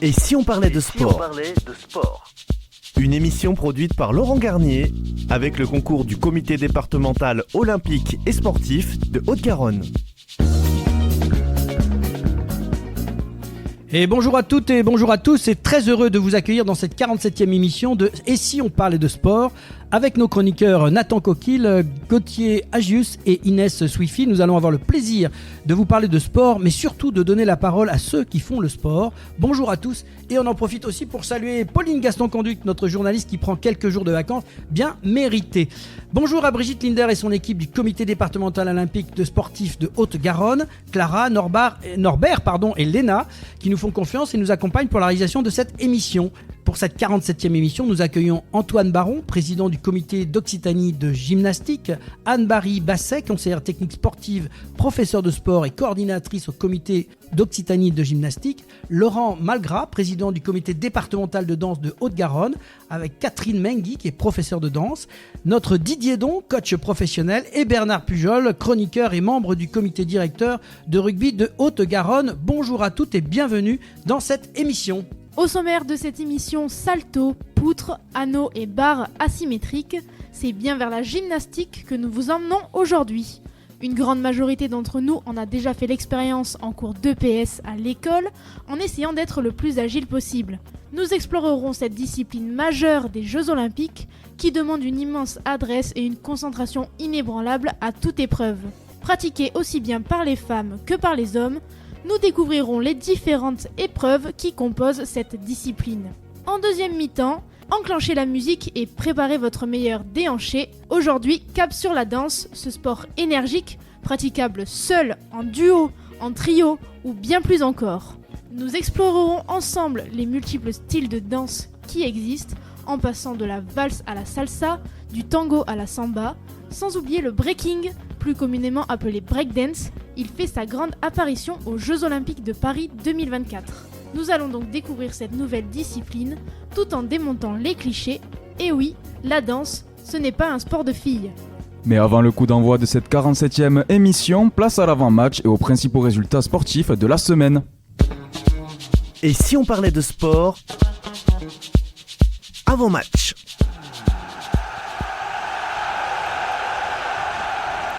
Et si on parlait de sport? Une émission produite par Laurent Garnier avec le concours du comité départemental olympique et sportif de Haute-Garonne. Et bonjour à toutes et bonjour à tous, et très heureux de vous accueillir dans cette 47e émission de Et si on parlait de sport avec nos chroniqueurs Nathan Coquille, Gauthier Agius et Inès Swifi. Nous allons avoir le plaisir de vous parler de sport, mais surtout de donner la parole à ceux qui font le sport. Bonjour à tous, et on en profite aussi pour saluer Pauline Gaston-Conduc, notre journaliste qui prend quelques jours de vacances bien méritées. Bonjour à Brigitte Linder et son équipe du comité départemental olympique de sportifs de Haute-Garonne, Clara, Norbert et Léna, qui nous font confiance et nous accompagnent pour la réalisation de cette émission. Pour cette 47e émission, nous accueillons Antoine Baron, président du comité d'Occitanie de gymnastique, Anne-Marie Basset, conseillère technique sportive, professeure de sport et coordinatrice au comité d'Occitanie de gymnastique, Laurent Malgras, président du comité départemental de danse de Haute-Garonne, avec Catherine Mengui, qui est professeure de danse, notre Didier Don, coach professionnel, et Bernard Pujol, chroniqueur et membre du comité directeur de rugby de Haute-Garonne. Bonjour à toutes et bienvenue dans cette émission. Au sommaire de cette émission, salto, poutres, anneaux et barres asymétriques, c'est bien vers la gymnastique que nous vous emmenons aujourd'hui. Une grande majorité d'entre nous en a déjà fait l'expérience en cours d'EPS à l'école, en essayant d'être le plus agile possible. Nous explorerons cette discipline majeure des Jeux Olympiques qui demande une immense adresse et une concentration inébranlable à toute épreuve. Pratiquée aussi bien par les femmes que par les hommes, nous découvrirons les différentes épreuves qui composent cette discipline. En deuxième mi-temps, enclenchez la musique et préparez votre meilleur déhanché. Aujourd'hui, cap sur la danse, ce sport énergique, praticable seul, en duo, en trio ou bien plus encore. Nous explorerons ensemble les multiples styles de danse qui existent, en passant de la valse à la salsa, du tango à la samba, sans oublier le breaking, plus communément appelé breakdance. Il fait sa grande apparition aux Jeux Olympiques de Paris 2024. Nous allons donc découvrir cette nouvelle discipline tout en démontant les clichés. Et oui, la danse, ce n'est pas un sport de filles. Mais avant le coup d'envoi de cette 47e émission, place à l'avant-match et aux principaux résultats sportifs de la semaine. Et si on parlait de sport avant match?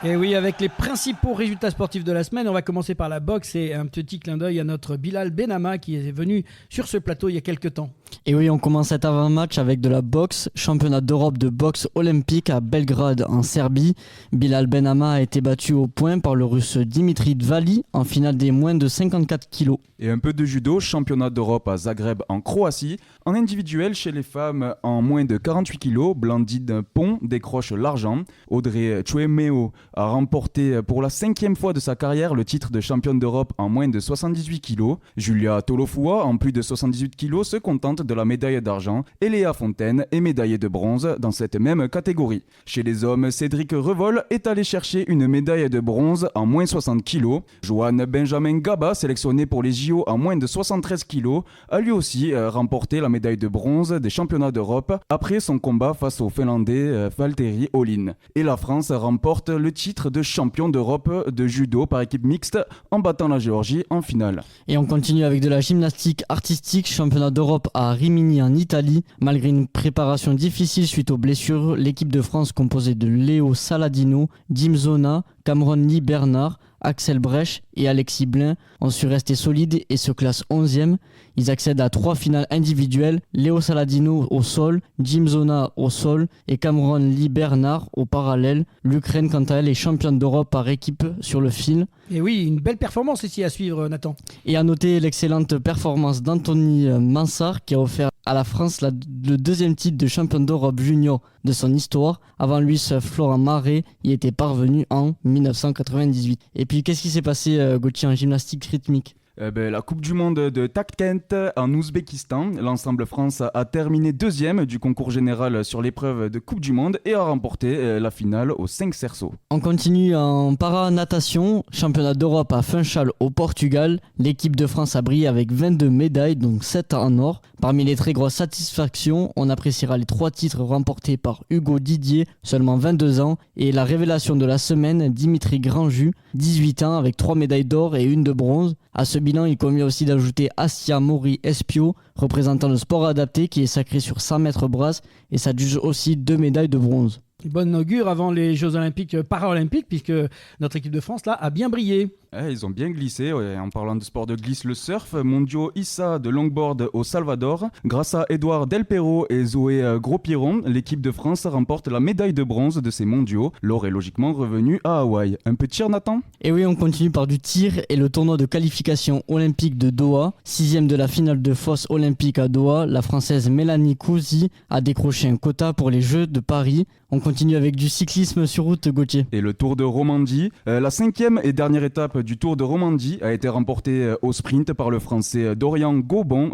Et oui, avec les principaux résultats sportifs de la semaine, on va commencer par la boxe et un petit clin d'œil à notre Bilal Benama qui est venu sur ce plateau il y a quelques temps. Et oui, on commence cet avant-match avec de la boxe, championnat d'Europe de boxe olympique à Belgrade en Serbie. Bilal Benama a été battu au point par le russe Dimitri Dvali en finale des moins de 54 kilos. Et un peu de judo, championnat d'Europe à Zagreb en Croatie. En individuel chez les femmes en moins de 48 kilos, Blandine Pont décroche l'argent. Audrey Chuemeo a remporté pour la 5e fois de sa carrière le titre de championne d'Europe en moins de 78 kilos. Julia Tolofua, en plus de 78 kilos, se contente de la médaille d'argent et Léa Fontaine est médaillée de bronze dans cette même catégorie. Chez les hommes, Cédric Revol est allé chercher une médaille de bronze en moins 60 kilos. Johan Benjamin Gaba, sélectionné pour les JO en moins de 73 kilos, a lui aussi remporté la médaille de bronze des championnats d'Europe après son combat face au Finlandais Valtteri Olin. Et la France remporte le titre de champion d'Europe de judo par équipe mixte en battant la Géorgie en finale. Et on continue avec de la gymnastique artistique, championnat d'Europe à Rimini en Italie. Malgré une préparation difficile suite aux blessures, l'équipe de France composée de Léo Saladino, Jim Zona, Cameron Lee Bernard, Axel Brech et Alexis Blin ont su rester solides et se classent 11e. Ils accèdent à 3 finales individuelles, Léo Saladino au sol, Jim Zona au sol et Cameron Lee Bernard au parallèle. L'Ukraine quant à elle est championne d'Europe par équipe sur le fil. Et oui, une belle performance ici à suivre, Nathan. Et à noter l'excellente performance d'Anthony Mansart qui a offert à la France le deuxième titre de champion d'Europe junior de son histoire. Avant lui, Florent Marais y était parvenu en 1998. Et puis, qu'est-ce qui s'est passé, Gauthier, en gymnastique rythmique ? La Coupe du Monde de Tashkent en Ouzbékistan. L'ensemble France a terminé 2e du concours général sur l'épreuve de Coupe du Monde et a remporté la finale aux 5 cerceaux. On continue en para-natation, championnat d'Europe à Funchal au Portugal. L'équipe de France a brillé avec 22 médailles, donc 7 en or. Parmi les très grosses satisfactions, on appréciera les 3 titres remportés par Hugo Didier, seulement 22 ans, et la révélation de la semaine, Dimitri Grandjus, 18 ans, avec 3 médailles d'or et 1 de bronze. À ce bilan, il convient aussi d'ajouter Astia Mori Espio, représentant le sport adapté qui est sacré sur 100 mètres brasse et s'adjuge aussi 2 médailles de bronze. Bonne augure avant les Jeux Olympiques Paralympiques, puisque notre équipe de France là a bien brillé. Ils ont bien glissé, en parlant de sport de glisse, le surf, mondiaux Issa de longboard au Salvador. Grâce à Edouard Del Perro et Zoé Gros-Piron, l'équipe de France remporte la médaille de bronze de ces mondiaux. L'or est logiquement revenu à Hawaï. Un peu de tir, Nathan ? Et oui, on continue par du tir et le tournoi de qualification olympique de Doha. 6e de la finale de fosse olympique à Doha, la Française Mélanie Couzy a décroché un quota pour les Jeux de Paris. On continue avec du cyclisme sur route, Gauthier. Et le Tour de Romandie. La 5e et dernière étape du Tour de Romandie a été remportée au sprint par le Français Dorian Godon.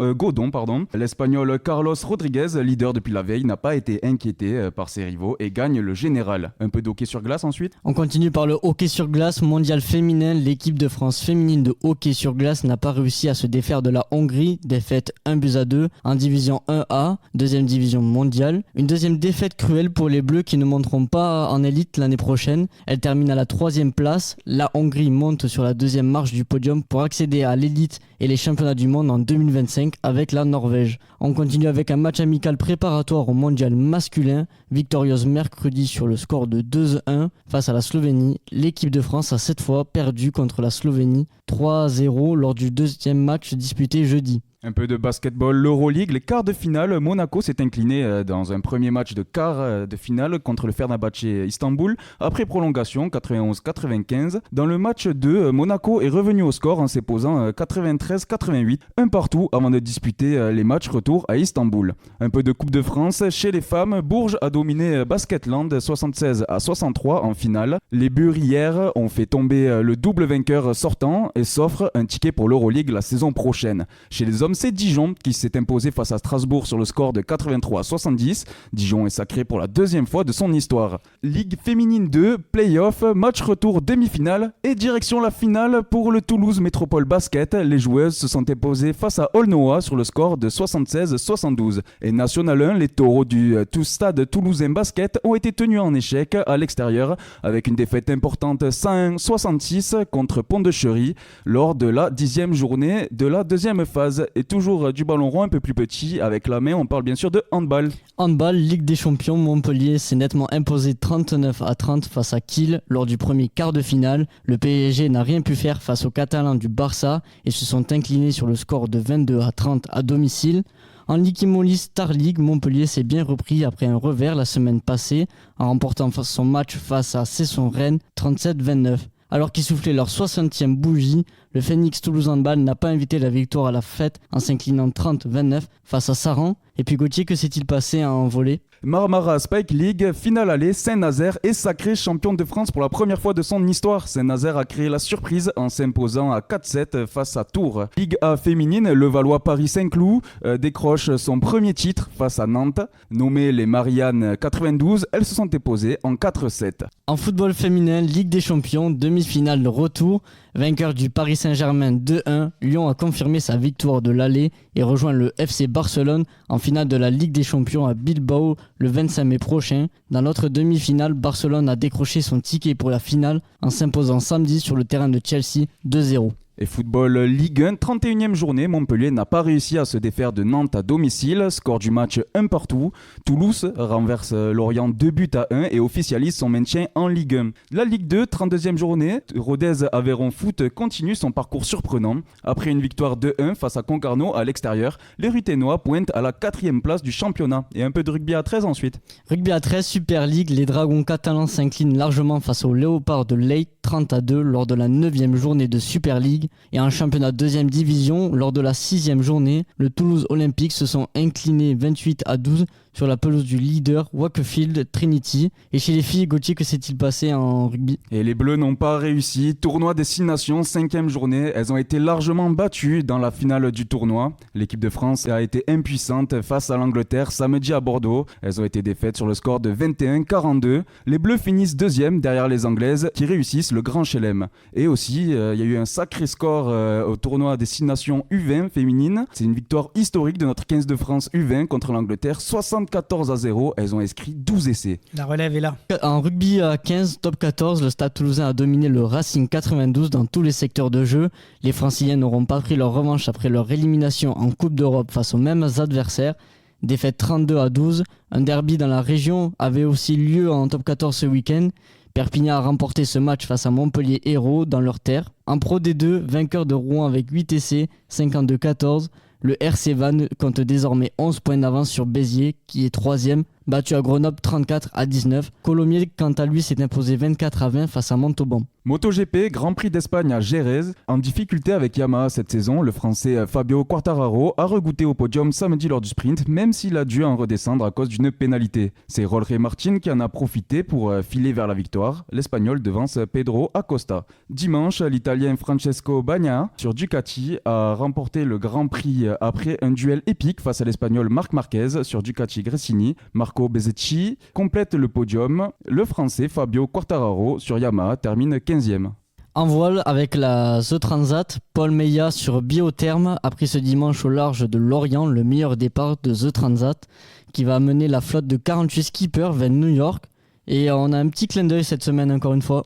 L'Espagnol Carlos Rodriguez, leader depuis la veille, n'a pas été inquiété par ses rivaux et gagne le général. Un peu d'hockey sur glace ensuite. On continue par le hockey sur glace mondial féminin. L'équipe de France féminine de hockey sur glace n'a pas réussi à se défaire de la Hongrie, défaite 1-2 en division 1A, deuxième division mondiale. Une deuxième défaite cruelle pour les Bleus qui ne monteront pas en élite l'année prochaine. Elle termine à la 3e place. La Hongrie monte sur la 2e marche du podium pour accéder à l'élite et les championnats du monde en 2025 avec la Norvège. On continue avec un match amical préparatoire au mondial masculin. Victorieuse mercredi sur le score de 2-1 face à la Slovénie. L'équipe de France a cette fois perdu contre la Slovénie 3-0 lors du deuxième match disputé jeudi. Un peu de basketball, l'Euroleague, les quarts de finale, Monaco s'est incliné dans un premier match de quart de finale contre le Fenerbahçe Istanbul, après prolongation 91-95. Dans le match 2, Monaco est revenu au score en s'imposant 93-88, un partout avant de disputer les matchs retour à Istanbul. Un peu de Coupe de France, chez les femmes, Bourges a dominé Basketland 76-63 en finale. Les Burrières ont fait tomber le double vainqueur sortant et s'offrent un ticket pour l'Euroleague la saison prochaine. Chez les hommes, c'est Dijon qui s'est imposé face à Strasbourg sur le score de 83-70. Dijon est sacré pour la 2e fois de son histoire. Ligue féminine 2, play-off, match retour demi-finale et direction la finale pour le Toulouse Métropole Basket. Les joueuses se sont imposées face à Aulnoa sur le score de 76-72. Et National 1, les taureaux du Stade Toulousain Basket ont été tenus en échec à l'extérieur avec une défaite importante 101-66 contre Pont-de-Chery lors de la 10e journée de la 2e phase. Et toujours du ballon rond un peu plus petit avec la main, on parle bien sûr de handball. Handball, Ligue des Champions, Montpellier s'est nettement imposé 39-30 face à Kiel lors du premier quart de finale. Le PSG n'a rien pu faire face aux Catalans du Barça et se sont inclinés sur le score de 22-30 à domicile. En Ligue Immolis Star League, Montpellier s'est bien repris après un revers la semaine passée en remportant son match face à Cesson-Rennes 37-29. Alors qu'ils soufflaient leur 60e bougie, le Phoenix Toulouse Handball n'a pas invité la victoire à la fête en s'inclinant 30-29 face à Saran. Et puis Gauthier, que s'est-il passé en volée ? Marmara Spike League, finale aller, Saint-Nazaire est sacré champion de France pour la première fois de son histoire. Saint-Nazaire a créé la surprise en s'imposant à 4-7 face à Tours. Ligue A féminine, le Valois Paris Saint-Cloud décroche son premier titre face à Nantes. Nommées les Marianne 92, elles se sont imposées en 4-7. En football féminin, Ligue des Champions, demi-finale de retour. Vainqueur du Paris Saint-Germain 2-1, Lyon a confirmé sa victoire de l'aller et rejoint le FC Barcelone en finale de la Ligue des Champions à Bilbao le 25 mai prochain. Dans l'autre demi-finale, Barcelone a décroché son ticket pour la finale en s'imposant samedi sur le terrain de Chelsea 2-0. Et football Ligue 1, 31e journée, Montpellier n'a pas réussi à se défaire de Nantes à domicile. Score du match 1 partout. Toulouse renverse Lorient 2-1 et officialise son maintien en Ligue 1. La Ligue 2, 32e journée, Rodez Aveyron Foot continue son parcours surprenant. Après une victoire 2-1 face à Concarneau à l'extérieur, les Ruténois pointent à la 4e place du championnat. Et un peu de rugby à 13 ensuite. Rugby à 13, Super League, les Dragons catalans s'inclinent largement face aux Léopards de Leyte 30-2 lors de la 9e journée de Super League. Et en championnat 2e division, lors de la 6e journée, le Toulouse Olympique se sont inclinés 28-12 sur la pelouse du leader Wakefield Trinity. Et chez les filles, Gauthier, que s'est-il passé en rugby ? Et les Bleus n'ont pas réussi. Tournoi des 6 nations, 5e journée. Elles ont été largement battues dans la finale du tournoi. L'équipe de France a été impuissante face à l'Angleterre samedi à Bordeaux. Elles ont été défaites sur le score de 21-42. Les Bleus finissent 2e derrière les Anglaises qui réussissent le Grand Chelem. Et aussi, il y a eu un sacré score au tournoi des 6 nations U20 féminines. C'est une victoire historique de notre 15 de France U20 contre l'Angleterre, 74-0. Elles ont inscrit 12 essais. La relève est là. En rugby à 15, top 14, le Stade Toulousain a dominé le Racing 92 dans tous les secteurs de jeu. Les Franciliens n'auront pas pris leur revanche après leur élimination en Coupe d'Europe face aux mêmes adversaires. Défaite 32-12. Un derby dans la région avait aussi lieu en top 14 ce week-end. Perpignan a remporté ce match face à Montpellier Hérault dans leur terre. En Pro D2, vainqueur de Rouen avec 8 essais, 52-14. Le RC Vannes compte désormais 11 points d'avance sur Béziers, qui est 3e, battu à Grenoble 34-19. Colomiers, quant à lui, s'est imposé 24-20 face à Montauban. MotoGP, Grand Prix d'Espagne à Jerez. En difficulté avec Yamaha cette saison, le Français Fabio Quartararo a regoûté au podium samedi lors du sprint, même s'il a dû en redescendre à cause d'une pénalité. C'est Jorge Martin qui en a profité pour filer vers la victoire. L'Espagnol devance Pedro Acosta. Dimanche, l'Italien Francesco Bagnaia sur Ducati a remporté le Grand Prix après un duel épique face à l'Espagnol Marc Marquez sur Ducati Gresini. Marco Bezzecchi complète le podium. Le Français Fabio Quartararo sur Yamaha termine 15e. En voile, avec la The Transat, Paul Meillat sur Biotherme a pris ce dimanche au large de Lorient le meilleur départ de The Transat qui va amener la flotte de 48 skippers vers New York. Et on a un petit clin d'œil cette semaine encore une fois.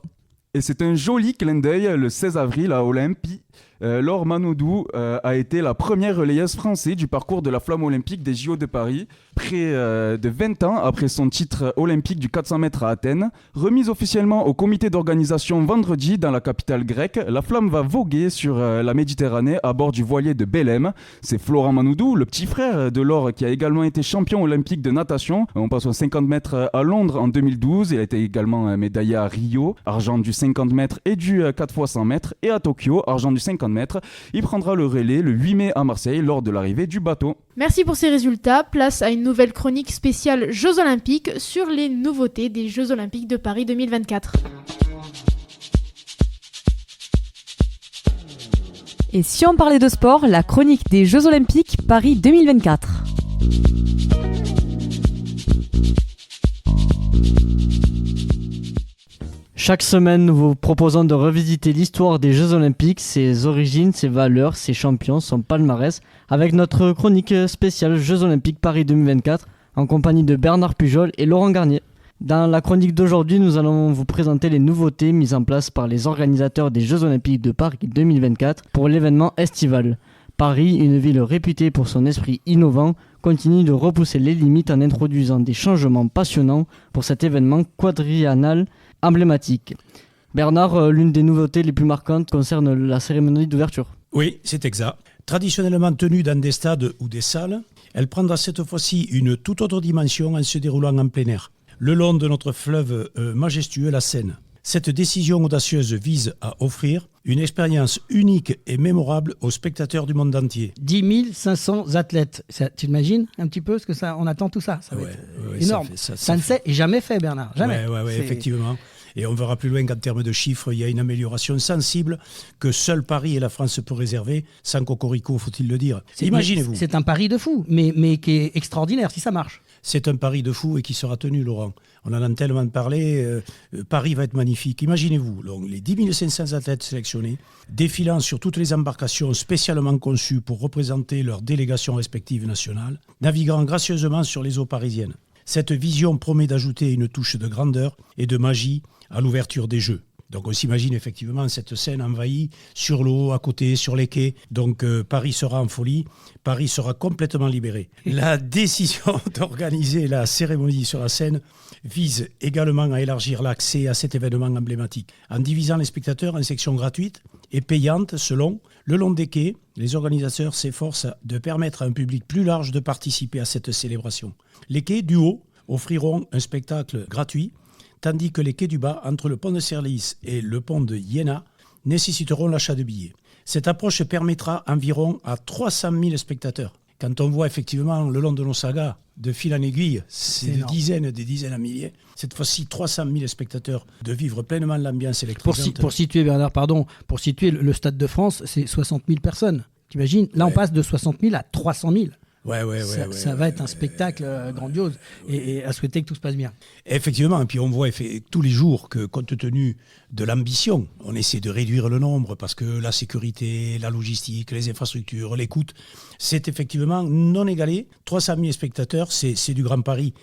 Et c'est un joli clin d'œil le 16 avril à Olympie. Laure Manodou a été la première relayeuse française du parcours de la flamme olympique des JO de Paris, près de 20 ans après son titre olympique du 400 mètres à Athènes. Remise officiellement au comité d'organisation vendredi dans la capitale grecque, la flamme va voguer sur la Méditerranée à bord du voilier de Belém. C'est Florent Manodou, le petit frère de Laure, qui a également été champion olympique de natation. On passe aux 50 mètres à Londres en 2012. Il a été également médaillé à Rio, argent du 50 mètres et du 4x100 mètres, et à Tokyo, argent du 50 mètres. Il prendra le relais le 8 mai à Marseille lors de l'arrivée du bateau. Merci pour ces résultats. Place à une nouvelle chronique spéciale Jeux Olympiques sur les nouveautés des Jeux Olympiques de Paris 2024. Et si on parlait de sport, la chronique des Jeux Olympiques Paris 2024. Chaque semaine, nous vous proposons de revisiter l'histoire des Jeux Olympiques, ses origines, ses valeurs, ses champions, son palmarès, avec notre chronique spéciale Jeux Olympiques Paris 2024, en compagnie de Bernard Pujol et Laurent Garnier. Dans la chronique d'aujourd'hui, nous allons vous présenter les nouveautés mises en place par les organisateurs des Jeux Olympiques de Paris 2024 pour l'événement estival. Paris, une ville réputée pour son esprit innovant, continue de repousser les limites en introduisant des changements passionnants pour cet événement quadriennal emblématique. Bernard, l'une des nouveautés les plus marquantes concerne la cérémonie d'ouverture. Oui, c'est exact. Traditionnellement tenue dans des stades ou des salles, elle prendra cette fois-ci une toute autre dimension en se déroulant en plein air, le long de notre fleuve majestueux, la Seine. Cette décision audacieuse vise à offrir une expérience unique et mémorable aux spectateurs du monde entier. 10 500 athlètes. Ça, tu imagines un petit peu ce que ça, on attend tout ça. Ça va être énorme. Ça ne s'est jamais fait, Bernard. Jamais. Oui, effectivement. Et on verra plus loin qu'en termes de chiffres, il y a une amélioration sensible que seul Paris et la France peuvent réserver, sans cocorico, faut-il le dire. Imaginez-vous. C'est un pari de fou, mais qui est extraordinaire si ça marche. C'est un pari de fou et qui sera tenu, Laurent. On en a tellement parlé. Paris va être magnifique. Imaginez-vous, les 10 500 athlètes sélectionnés défilant sur toutes les embarcations spécialement conçues pour représenter leurs délégations respectives nationales, naviguant gracieusement sur les eaux parisiennes. Cette vision promet d'ajouter une touche de grandeur et de magie à l'ouverture des Jeux. Donc on s'imagine effectivement cette scène envahie sur l'eau, à côté, sur les quais. Donc Paris sera en folie, Paris sera complètement libéré. La décision d'organiser la cérémonie sur la Seine vise également à élargir l'accès à cet événement emblématique. En divisant les spectateurs en sections gratuites et payantes selon le long des quais, les organisateurs s'efforcent de permettre à un public plus large de participer à cette célébration. Les quais du haut offriront un spectacle gratuit, tandis que les quais du bas, entre le pont de Serlis et le pont de Iéna, nécessiteront l'achat de billets. Cette approche permettra environ à 300 000 spectateurs. Quand on voit effectivement le long de nos sagas, de fil en aiguille, c'est des dizaines à milliers. Cette fois-ci, 300 000 spectateurs de vivre pleinement l'ambiance électrisante. Pour situer, Bernard, pour situer le Stade de France, c'est 60 000 personnes. T'imagines ? Là, on passe de 60 000 à 300 000. Ça va être un spectacle grandiose et à souhaiter que tout se passe bien. Effectivement, et puis on voit tous les jours que compte tenu de l'ambition, on essaie de réduire le nombre parce que la sécurité, la logistique, les infrastructures, les coûts, c'est effectivement non égalé. 300 000 spectateurs, c'est du Grand Paris.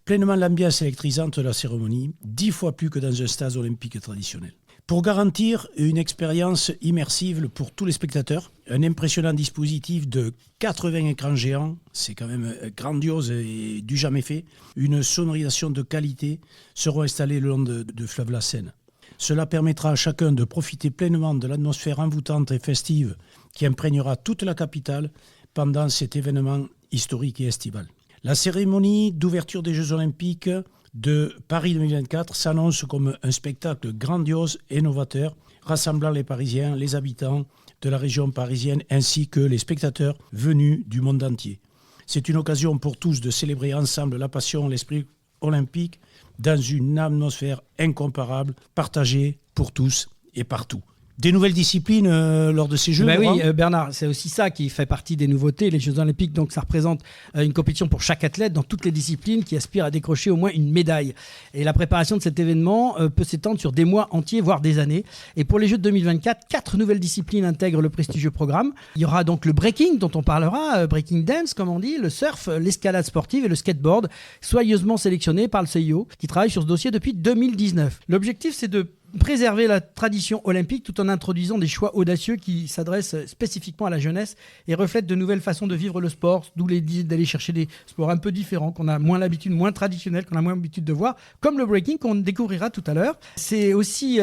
Pleinement l'ambiance électrisante de la cérémonie, 10 fois plus que dans un stade olympique traditionnel. Pour garantir une expérience immersive pour tous les spectateurs, un impressionnant dispositif de 80 écrans géants, c'est quand même grandiose et du jamais fait, une sonorisation de qualité seront installés le long de fleuve la Seine. Cela permettra à chacun de profiter pleinement de l'atmosphère envoûtante et festive qui imprégnera toute la capitale pendant cet événement historique et estival. La cérémonie d'ouverture des Jeux Olympiques de Paris 2024 s'annonce comme un spectacle grandiose et novateur, rassemblant les Parisiens, les habitants de la région parisienne ainsi que les spectateurs venus du monde entier. C'est une occasion pour tous de célébrer ensemble la passion, l'esprit olympique dans une atmosphère incomparable, partagée pour tous et partout. Des nouvelles disciplines lors de ces Jeux. Oui, Bernard, c'est aussi ça qui fait partie des nouveautés, les Jeux Olympiques. Donc ça représente une compétition pour chaque athlète dans toutes les disciplines qui aspire à décrocher au moins une médaille. Et la préparation de cet événement peut s'étendre sur des mois entiers, voire des années. Et pour les Jeux de 2024, 4 nouvelles disciplines intègrent le prestigieux programme. Il y aura donc le breaking, dont on parlera, breaking dance, comme on dit, le surf, l'escalade sportive et le skateboard, soigneusement sélectionnés par le CIO, qui travaille sur ce dossier depuis 2019. L'objectif, c'est de préserver la tradition olympique tout en introduisant des choix audacieux qui s'adressent spécifiquement à la jeunesse et reflètent de nouvelles façons de vivre le sport, d'où l'idée d'aller chercher des sports un peu différents, qu'on a moins l'habitude, moins traditionnels, qu'on a moins l'habitude de voir, comme le breaking qu'on découvrira tout à l'heure. C'est aussi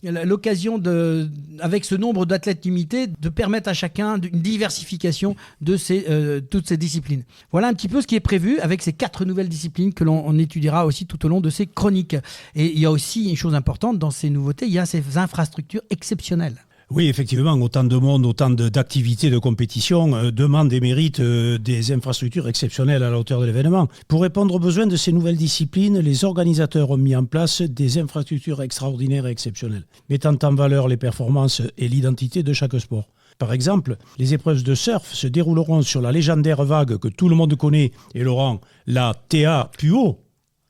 l'occasion, avec ce nombre d'athlètes limités, de permettre à chacun une diversification de toutes ces disciplines. Voilà un petit peu ce qui est prévu avec ces 4 nouvelles disciplines que l'on étudiera aussi tout au long de ces chroniques. Et il y a aussi une chose importante dans ces nouveautés, il y a ces infrastructures exceptionnelles. Oui, effectivement, autant de monde, autant d'activités de compétition demandent et méritent des infrastructures exceptionnelles à la hauteur de l'événement. Pour répondre aux besoins de ces nouvelles disciplines, les organisateurs ont mis en place des infrastructures extraordinaires et exceptionnelles, mettant en valeur les performances et l'identité de chaque sport. Par exemple, les épreuves de surf se dérouleront sur la légendaire vague que tout le monde connaît, et Laurent, la TA Puo.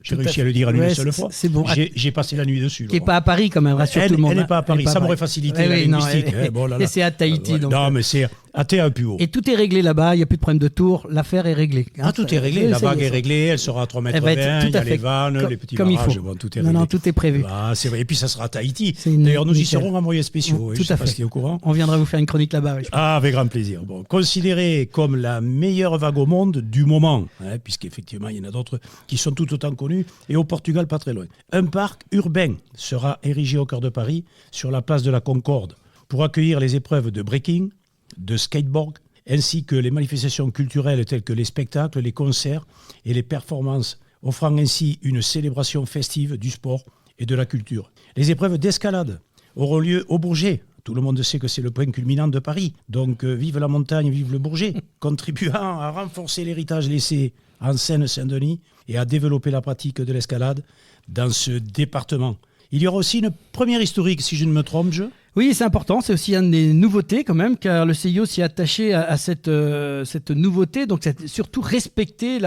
J'ai réussi à le dire une seule fois. C'est bon. J'ai passé la nuit dessus. Qui n'est pas à Paris quand même, rassure tout le monde. Elle n'est pas à Paris, ça m'aurait facilité la linguistique. Et c'est à Tahiti. Donc, non, mais c'est à Teahupo'o. Et tout est réglé là-bas, il n'y a plus de problème de tour, l'affaire est réglée. Tout est réglé, la vague est réglée, elle sera à 3,20 m, il y a les vannes, les petits barrages, tout est réglé. Non, tout est prévu. C'est vrai, et puis ça sera à Tahiti. D'ailleurs, nous y serons en moyens spéciaux, tout à fait. Si tu es au courant. On viendra vous faire une chronique là-bas. Avec grand plaisir. Bon, considérée comme la meilleure vague au monde du moment, puisqu'effectivement, il y en a d'autres qui sont tout autant connues, et au Portugal, pas très loin. Un parc urbain sera érigé au cœur de Paris, sur la place de la Concorde, pour accueillir les épreuves de breaking, de skateboard, ainsi que les manifestations culturelles telles que les spectacles, les concerts et les performances, offrant ainsi une célébration festive du sport et de la culture. Les épreuves d'escalade auront lieu au Bourget. Tout le monde sait que c'est le point culminant de Paris. Donc vive la montagne, vive le Bourget, contribuant à renforcer l'héritage laissé en Seine-Saint-Denis et à développer la pratique de l'escalade dans ce département. Il y aura aussi une première historique, si je ne me trompe, Oui, c'est important, c'est aussi une des nouveautés quand même, car le CIO s'y est attaché à cette nouveauté, donc c'est surtout respecter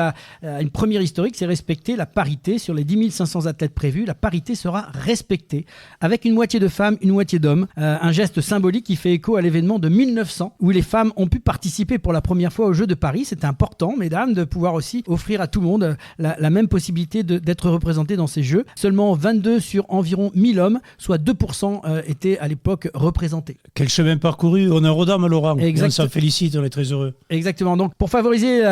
une première historique, c'est respecter la parité sur les 10 500 athlètes prévus, la parité sera respectée, avec une moitié de femmes, une moitié d'hommes, un geste symbolique qui fait écho à l'événement de 1900, où les femmes ont pu participer pour la première fois aux Jeux de Paris. C'était important, mesdames, de pouvoir aussi offrir à tout le monde la même possibilité d'être représentés dans ces Jeux. Seulement 22 sur environ 1000 hommes, soit 2% étaient à l'époque représentés. Quel chemin parcouru, honneur aux dames, Laurent. On s'en félicite, on est très heureux. Exactement. Donc, pour favoriser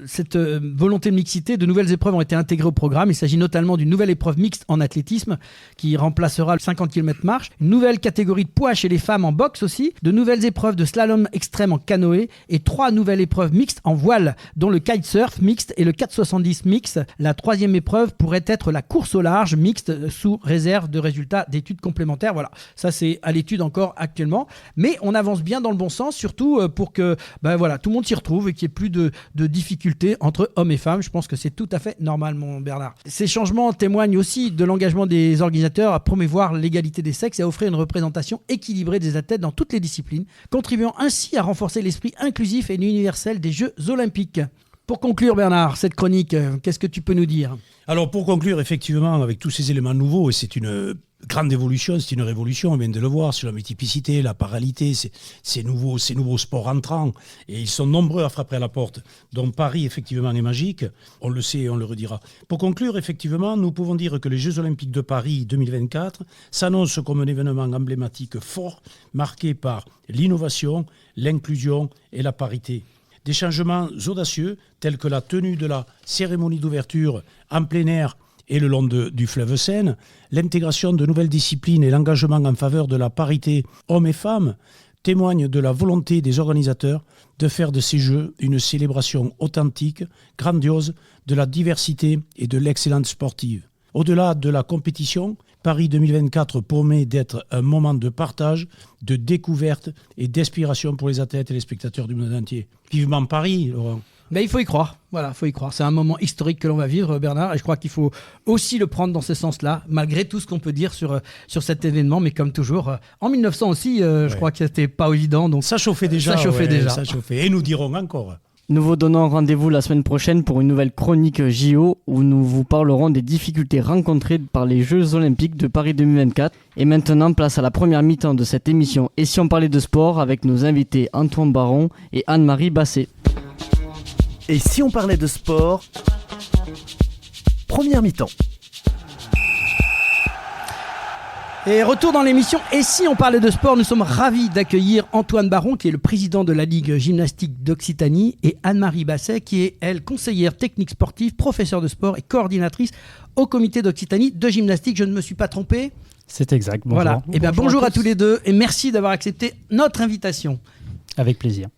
cette volonté de mixité, de nouvelles épreuves ont été intégrées au programme. Il s'agit notamment d'une nouvelle épreuve mixte en athlétisme qui remplacera le 50 km marche, une nouvelle catégorie de poids chez les femmes en boxe aussi, de nouvelles épreuves de slalom extrême en canoë et 3 nouvelles épreuves mixtes en voile, dont le kitesurf mixte et le 470 mixte. La 3e épreuve pourrait être la course au large mixte sous réserve de résultats d'études complémentaires. Voilà, ça c'est est à l'étude encore actuellement. Mais on avance bien dans le bon sens, surtout pour que tout le monde s'y retrouve et qu'il n'y ait plus de difficultés entre hommes et femmes. Je pense que c'est tout à fait normal, mon Bernard. Ces changements témoignent aussi de l'engagement des organisateurs à promouvoir l'égalité des sexes et à offrir une représentation équilibrée des athlètes dans toutes les disciplines, contribuant ainsi à renforcer l'esprit inclusif et universel des Jeux Olympiques. Pour conclure, Bernard, cette chronique, qu'est-ce que tu peux nous dire ? Alors, pour conclure, effectivement, avec tous ces éléments nouveaux, et c'est une grande évolution, c'est une révolution, on vient de le voir, sur la multiplicité, la paralité, ces nouveaux sports entrants, et ils sont nombreux à frapper à la porte, dont Paris, effectivement, est magique, on le sait et on le redira. Pour conclure, effectivement, nous pouvons dire que les Jeux Olympiques de Paris 2024 s'annoncent comme un événement emblématique fort, marqué par l'innovation, l'inclusion et la parité. Des changements audacieux, tels que la tenue de la cérémonie d'ouverture en plein air et le long du fleuve Seine, l'intégration de nouvelles disciplines et l'engagement en faveur de la parité hommes et femmes témoignent de la volonté des organisateurs de faire de ces Jeux une célébration authentique, grandiose, de la diversité et de l'excellence sportive. Au-delà de la compétition, Paris 2024 promet d'être un moment de partage, de découverte et d'inspiration pour les athlètes et les spectateurs du monde entier. Vivement Paris, Laurent. Mais il faut y croire, voilà, faut y croire. C'est un moment historique que l'on va vivre, Bernard, et je crois qu'il faut aussi le prendre dans ce sens-là, malgré tout ce qu'on peut dire sur cet événement. Mais comme toujours, en 1900 aussi, je crois que c'était pas évident. Donc ça chauffait déjà. Ça chauffait. Et nous dirons encore. Nous vous donnons rendez-vous la semaine prochaine pour une nouvelle chronique JO où nous vous parlerons des difficultés rencontrées par les Jeux Olympiques de Paris 2024. Et maintenant, place à la première mi-temps de cette émission Et si on parlait de sport avec nos invités Antoine Baron et Anne-Marie Basset. Et si on parlait de sport, première mi-temps. Et retour dans l'émission Et si on parlait de sport, nous sommes ravis d'accueillir Antoine Baron, qui est le président de la Ligue gymnastique d'Occitanie, et Anne-Marie Basset, qui est, elle, conseillère technique sportive, professeure de sport et coordinatrice au comité d'Occitanie de gymnastique. Je ne me suis pas trompé ? C'est exact, bonjour. Voilà. Et bien bonjour à tous les deux, et merci d'avoir accepté notre invitation. Avec plaisir.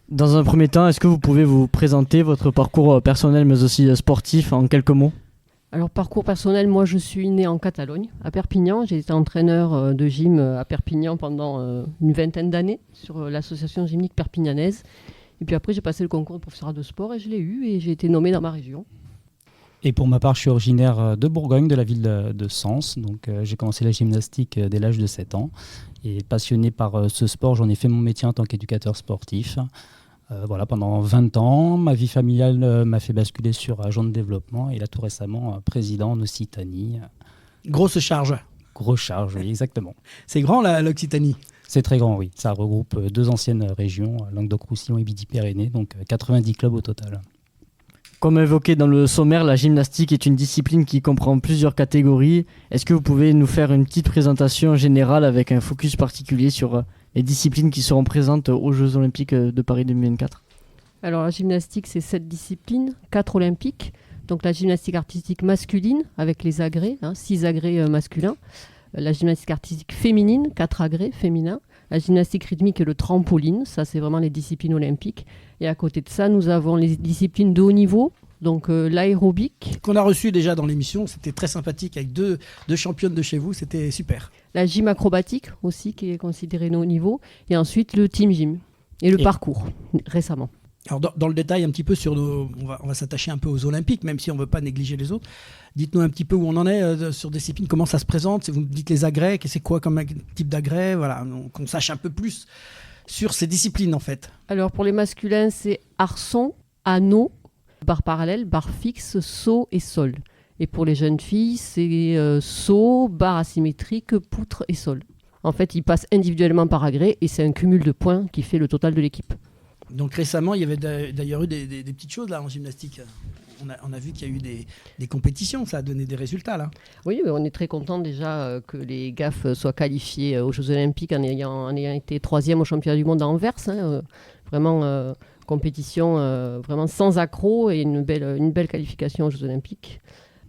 Dans un premier temps, est-ce que vous pouvez vous présenter votre parcours personnel mais aussi sportif en quelques mots ? Alors, parcours personnel, moi je suis né en Catalogne, à Perpignan. J'ai été entraîneur de gym à Perpignan pendant une vingtaine d'années sur l'association gymnique perpignanaise. Et puis après, j'ai passé le concours de professeur de sport et je l'ai eu et j'ai été nommé dans ma région. Et pour ma part, je suis originaire de Bourgogne, de la ville de Sens. Donc j'ai commencé la gymnastique dès l'âge de 7 ans. Et passionné par ce sport, j'en ai fait mon métier en tant qu'éducateur sportif. Pendant 20 ans, ma vie familiale m'a fait basculer sur agent de développement et là tout récemment président en Occitanie. Grosse charge. Grosse charge, oui, exactement. C'est grand l'Occitanie. C'est très grand, oui. Ça regroupe 2 anciennes régions, Languedoc-Roussillon et Midi-Pyrénées, donc 90 clubs au total. Comme évoqué dans le sommaire, la gymnastique est une discipline qui comprend plusieurs catégories. Est-ce que vous pouvez nous faire une petite présentation générale avec un focus particulier sur les disciplines qui seront présentes aux Jeux Olympiques de Paris 2024 ? Alors la gymnastique, c'est 7 disciplines, 4 olympiques. Donc la gymnastique artistique masculine avec les agrès, 6 agrès masculins. La gymnastique artistique féminine, 4 agrès féminins. La gymnastique rythmique et le trampoline, ça c'est vraiment les disciplines olympiques. Et à côté de ça, nous avons les disciplines de haut niveau, donc l'aérobique. Qu'on a reçu déjà dans l'émission, c'était très sympathique avec deux championnes de chez vous, c'était super. La gym acrobatique aussi, qui est considérée de haut niveau. Et ensuite le team gym et le parcours, récemment. Alors dans le détail un petit peu sur on va s'attacher un peu aux Olympiques, même si on ne veut pas négliger les autres. Dites-nous un petit peu où on en est sur des disciplines, comment ça se présente. Vous me dites les agrès, c'est quoi comme type d'agrès, voilà, qu'on sache un peu plus sur ces disciplines en fait. Alors pour les masculins, c'est arçon, anneau, barre parallèle, barre fixe, saut et sol. Et pour les jeunes filles, c'est saut, barre asymétrique, poutre et sol. En fait, ils passent individuellement par agrès et c'est un cumul de points qui fait le total de l'équipe. Donc récemment, il y avait d'ailleurs eu des petites choses là en gymnastique. On a vu qu'il y a eu des compétitions, ça a donné des résultats là. Oui, on est très content déjà que les GAF soient qualifiés aux Jeux Olympiques en ayant été 3e au championnat du monde à Anvers. Vraiment compétition vraiment sans accroc et une belle qualification aux Jeux Olympiques.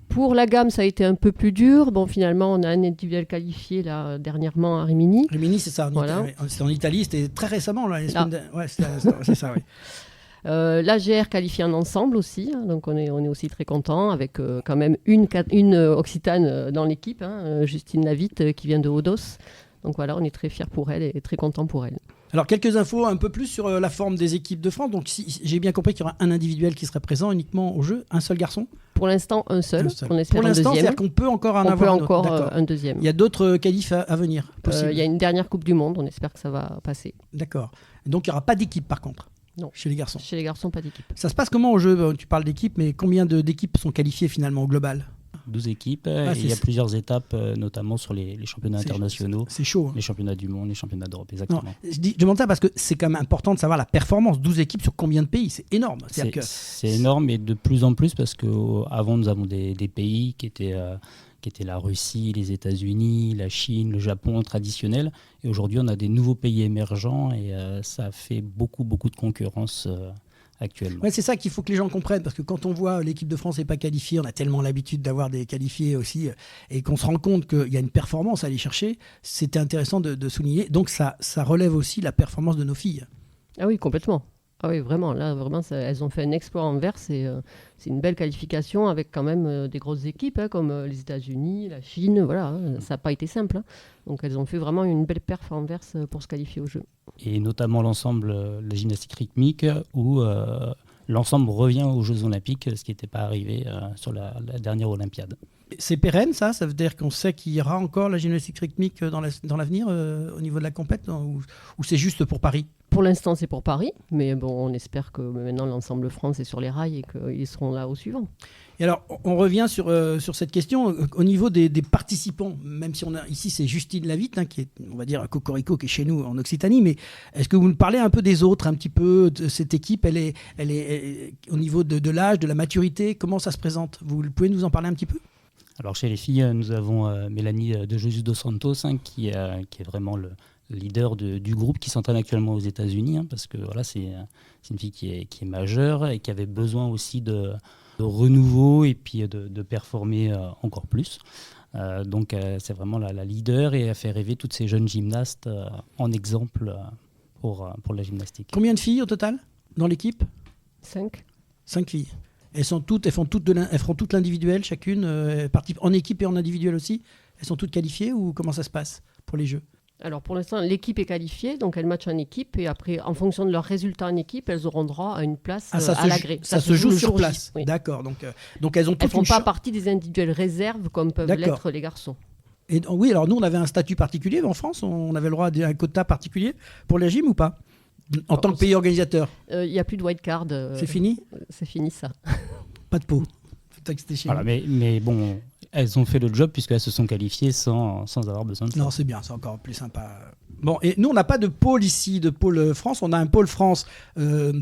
Pour la gamme, ça a été un peu plus dur. Bon, finalement, on a un individuel qualifié là, dernièrement à Rimini. Rimini, c'est ça. Voilà. C'était en Italie, c'était très récemment. Là, ouais, c'est ça, oui. L'AGR qualifié en ensemble aussi, donc on est aussi très content avec quand même une Occitane dans l'équipe, Justine Lavitte qui vient de Odos. Donc voilà, on est très fiers pour elle et très contents pour elle. Alors, quelques infos un peu plus sur la forme des équipes de France. Donc, si j'ai bien compris qu'il y aura un individuel qui serait présent uniquement au jeu, un seul garçon. Pour l'instant, un seul. On espère pour l'instant, un deuxième. c'est-à-dire qu'on peut encore en on avoir peut encore un deuxième. Il y a d'autres qualifs à venir possibles. Il y a une dernière Coupe du Monde, on espère que ça va passer. D'accord. Donc, il n'y aura pas d'équipe par contre. Non. Chez les garçons. Chez les garçons, pas d'équipe. Ça se passe comment au jeu? Tu parles d'équipe, mais combien d'équipes sont qualifiées finalement au global? 12 équipes, et il y a plusieurs étapes, notamment sur les championnats internationaux. C'est chaud. Les championnats du monde, les championnats d'Europe, exactement. Non, je demande ça parce que c'est quand même important de savoir la performance. 12 équipes sur combien de pays? C'est énorme. C'est énorme, et de plus en plus, parce qu'avant, nous avons des pays qui étaient la Russie, les États-Unis, la Chine, le Japon traditionnel. Et aujourd'hui, on a des nouveaux pays émergents, et ça fait beaucoup de concurrence actuellement. Ouais, c'est ça qu'il faut que les gens comprennent, parce que quand on voit l'équipe de France n'est pas qualifiée, on a tellement l'habitude d'avoir des qualifiés aussi, et qu'on se rend compte qu'il y a une performance à aller chercher, c'était intéressant de souligner. Donc ça relève aussi la performance de nos filles. Ah oui, complètement. Ah oui, vraiment. Là, vraiment, elles ont fait un exploit envers. C'est une belle qualification avec quand même des grosses équipes comme les États-Unis, la Chine. Voilà, ça n'a pas été simple. Donc, elles ont fait vraiment une belle perf envers pour se qualifier au jeu. Et notamment l'ensemble, la gymnastique rythmique, où l'ensemble revient aux Jeux Olympiques, ce qui n'était pas arrivé sur la dernière Olympiade. C'est pérenne, ça veut dire qu'on sait qu'il y aura encore la gymnastique rythmique dans l'avenir au niveau de la compète, ou c'est juste pour Paris? Pour l'instant, c'est pour Paris, mais bon, on espère que maintenant l'ensemble France est sur les rails et qu'ils seront là au suivant. Et alors, on revient sur cette question au niveau des participants, même si ici c'est Justine Lavitte, qui est, on va dire, Cocorico, qui est chez nous en Occitanie, mais est-ce que vous nous parlez un peu des autres, un petit peu de cette équipe? Elle est au niveau de l'âge, de la maturité, comment ça se présente? Vous pouvez nous en parler un petit peu? Alors chez les filles, nous avons Mélanie de Jesus dos Santos, qui est vraiment le leader du groupe, qui s'entraîne actuellement aux États-Unis, parce que voilà, c'est une fille qui est majeure et qui avait besoin aussi de renouveau et puis de performer encore plus. Donc c'est vraiment la leader, et elle fait rêver toutes ces jeunes gymnastes en exemple pour la gymnastique. Combien de filles au total dans l'équipe? 5. 5 filles. Elles feront toutes l'individuel, chacune, en équipe et en individuel aussi. Elles sont toutes qualifiées, ou comment ça se passe pour les Jeux? Alors pour l'instant, l'équipe est qualifiée, donc elles matchent en équipe, et après, en fonction de leurs résultats en équipe, elles auront droit à une place à l'agré. Ça se joue sur place. Oui. D'accord. Donc elles ont toutes. Elles ne font pas partie des individuels réserves comme peuvent l'être les garçons. Et oui, alors nous, on avait un statut particulier en France. On avait le droit à un quota particulier pour la gym ou pas? En tant que pays organisateur? Il n'y a plus de white card. C'est fini? C'est fini, ça. Pas de pot. Voilà, mais bon, elles ont fait le job puisqu'elles se sont qualifiées sans avoir besoin de ça. Non, c'est bien, c'est encore plus sympa. Bon, et nous, on n'a pas de pôle ici, de pôle France. On a un pôle France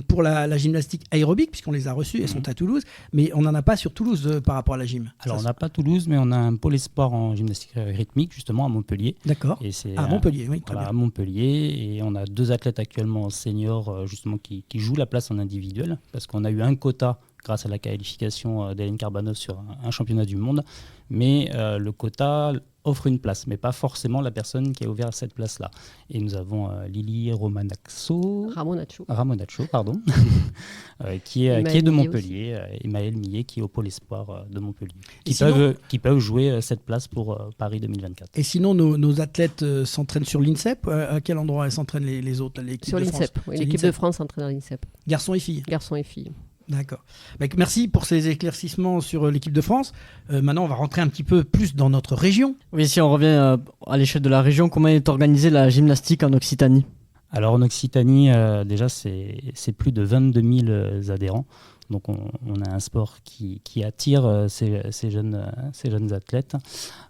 pour la gymnastique aérobique, puisqu'on les a reçus, elles sont à Toulouse. Mais on n'en a pas sur Toulouse par rapport à la gym. Alors, on n'a pas Toulouse, mais on a un pôle espoir en gymnastique rythmique, justement, à Montpellier. D'accord. À Montpellier, oui, très bien. À Montpellier, et on a 2 athlètes actuellement en senior, justement, qui jouent la place en individuel, parce qu'on a eu un quota grâce à la qualification d'Hélène Karbanov sur un championnat du monde. Mais le quota offre une place, mais pas forcément la personne qui a ouvert cette place-là. Et nous avons Lily Ramonaccio, pardon, qui est de Montpellier, et Maëlle Millet, qui est au pôle espoir de Montpellier, qui peuvent jouer cette place pour Paris 2024. Et sinon, nos athlètes s'entraînent sur l'INSEP. À quel endroit elles s'entraînent les autres, l'équipe sur de l'INSEP, France? Oui, l'équipe de France s'entraîne à l'INSEP. Garçons et filles? Garçons et filles. D'accord. Merci pour ces éclaircissements sur l'équipe de France. Maintenant, on va rentrer un petit peu plus dans notre région. Oui, si on revient à l'échelle de la région, comment est organisée la gymnastique en Occitanie? Alors en Occitanie, déjà, c'est plus de 22 000 adhérents. Donc on a un sport qui attire ces jeunes athlètes.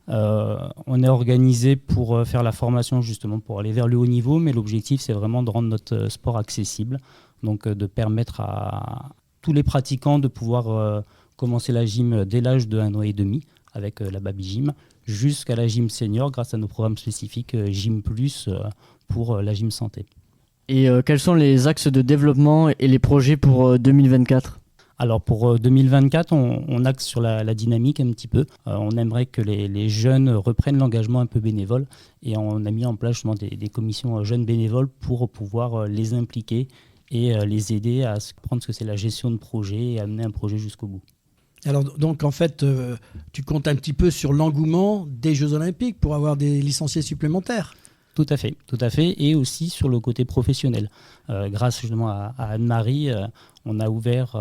On est organisé pour faire la formation, justement, pour aller vers le haut niveau, mais l'objectif, c'est vraiment de rendre notre sport accessible, donc de permettre à tous les pratiquants de pouvoir commencer la gym dès l'âge de 1 an et demi avec la Baby Gym, jusqu'à la gym senior grâce à nos programmes spécifiques Gym Plus pour la gym santé. Et quels sont les axes de développement et les projets pour 2024 ? Alors pour 2024, on axe sur la dynamique un petit peu. On aimerait que les jeunes reprennent l'engagement un peu bénévole, et on a mis en place justement des commissions jeunes bénévoles pour pouvoir les impliquer et les aider à comprendre ce que c'est la gestion de projet et amener un projet jusqu'au bout. Alors donc en fait, tu comptes un petit peu sur l'engouement des Jeux Olympiques pour avoir des licenciés supplémentaires. Tout à fait. Et aussi sur le côté professionnel. Grâce justement à Anne-Marie, on a ouvert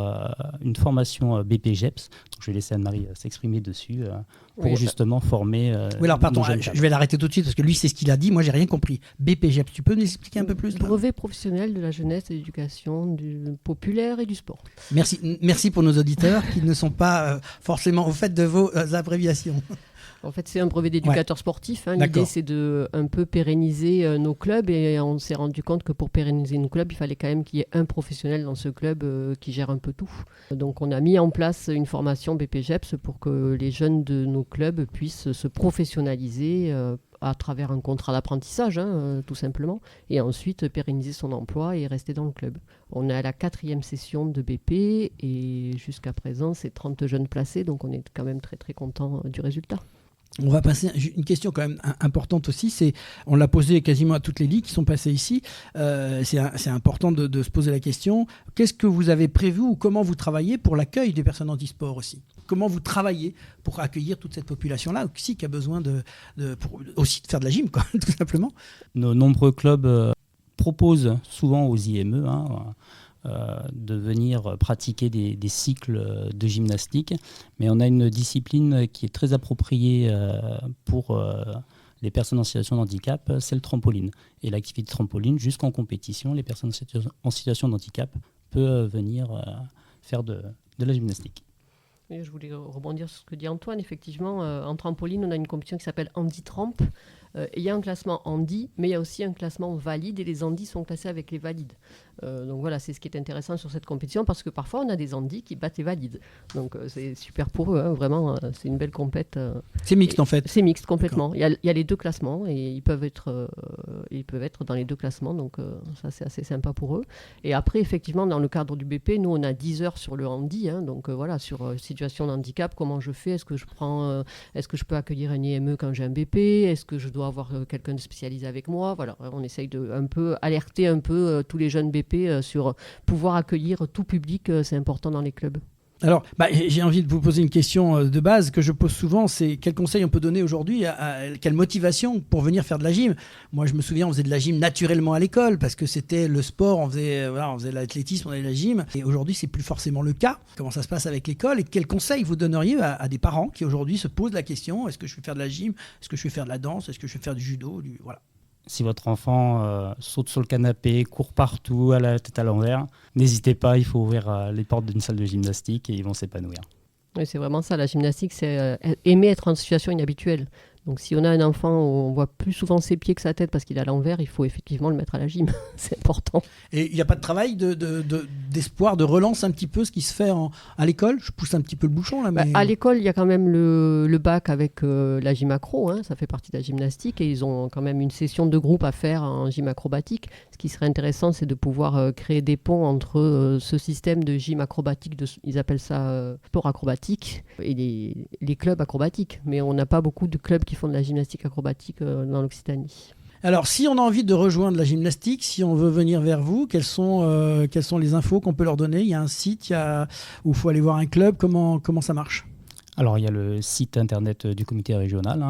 une formation BPGEPS. Donc, je vais laisser Anne-Marie s'exprimer dessus pour justement former. Oui, alors pardon, nos jeunes je vais l'arrêter tout de suite parce que lui, c'est ce qu'il a dit. Moi, j'ai rien compris. BPGEPS, tu peux nous expliquer un peu plus là ? Brevet professionnel de la jeunesse et l'éducation du populaire et du sport. Merci pour nos auditeurs qui ne sont pas forcément au fait de vos abréviations. En fait, c'est un brevet d'éducateur sportif. L'idée, c'est de un peu pérenniser nos clubs et on s'est rendu compte que pour pérenniser nos clubs, il fallait quand même qu'il y ait un professionnel dans ce club qui gère un peu tout. Donc, on a mis en place une formation BPGEPS pour que les jeunes de nos clubs puissent se professionnaliser à travers un contrat d'apprentissage, tout simplement, et ensuite pérenniser son emploi et rester dans le club. On est à la 4e session de BP et jusqu'à présent, c'est 30 jeunes placés, donc on est quand même très très content du résultat. On va passer une question quand même importante aussi, on l'a posée quasiment à toutes les ligues qui sont passées ici, c'est important de se poser la question, qu'est-ce que vous avez prévu ou comment vous travaillez pour l'accueil des personnes handisport aussi ? Comment vous travaillez pour accueillir toute cette population-là aussi qui a besoin aussi de faire de la gym, quoi, tout simplement ? Nos nombreux clubs proposent souvent aux IME de venir pratiquer des cycles de gymnastique. Mais on a une discipline qui est très appropriée pour les personnes en situation de handicap, c'est le trampoline. Et l'activité trampoline, jusqu'en compétition, les personnes en situation de handicap peuvent venir faire de la gymnastique. Et je voulais rebondir sur ce que dit Antoine. Effectivement, en trampoline, on a une compétition qui s'appelle Handi Tramp. Il y a un classement handi, mais il y a aussi un classement valide et les handis sont classés avec les valides. Donc voilà, c'est ce qui est intéressant sur cette compétition parce que parfois on a des handis qui battent les valides. Donc c'est super pour eux, vraiment, c'est une belle compète. C'est mixte en fait. C'est mixte complètement. Il y a les deux classements et ils peuvent être dans les deux classements, donc ça c'est assez sympa pour eux. Et après, effectivement, dans le cadre du BP, nous on a 10 heures sur le handi, donc voilà, sur situation de handicap, comment je fais, est-ce que je peux accueillir un IME quand j'ai un BP, est-ce que je dois avoir quelqu'un de spécialisé avec moi, voilà, on essaye de un peu alerter tous les jeunes BP sur pouvoir accueillir tout public, c'est important dans les clubs. Alors, j'ai envie de vous poser une question de base que je pose souvent, c'est quel conseil on peut donner aujourd'hui, quelle motivation pour venir faire de la gym ? Moi, je me souviens, on faisait de la gym naturellement à l'école parce que c'était le sport, on faisait l'athlétisme, on faisait la gym. Et aujourd'hui, c'est plus forcément le cas. Comment ça se passe avec l'école et quels conseils vous donneriez à des parents qui aujourd'hui se posent la question, est-ce que je vais faire de la gym ? Est-ce que je vais faire de la danse ? Est-ce que je vais faire du judo ? Voilà. Si votre enfant saute sur le canapé, court partout, à la tête à l'envers, n'hésitez pas, il faut ouvrir les portes d'une salle de gymnastique et ils vont s'épanouir. Oui, c'est vraiment ça, la gymnastique, c'est aimer être en situation inhabituelle. Donc si on a un enfant où on voit plus souvent ses pieds que sa tête parce qu'il est à l'envers, il faut effectivement le mettre à la gym, c'est important. Et il n'y a pas de travail d'espoir, de relance un petit peu ce qui se fait à l'école ? Je pousse un petit peu le bouchon là. Mais... à l'école, il y a quand même le bac avec la gym accro, ça fait partie de la gymnastique et ils ont quand même une session de groupe à faire en gym acrobatique. Ce qui serait intéressant, c'est de pouvoir créer des ponts entre ce système de gym acrobatique, ils appellent ça sport acrobatique, et les clubs acrobatiques. Mais on n'a pas beaucoup de clubs qui font de la gymnastique acrobatique dans l'Occitanie. Alors, si on a envie de rejoindre la gymnastique, si on veut venir vers vous, quelles sont les infos qu'on peut leur donner ? Il y a un site où il faut aller voir un club. Comment ça marche ? Alors, il y a le site internet du comité régional.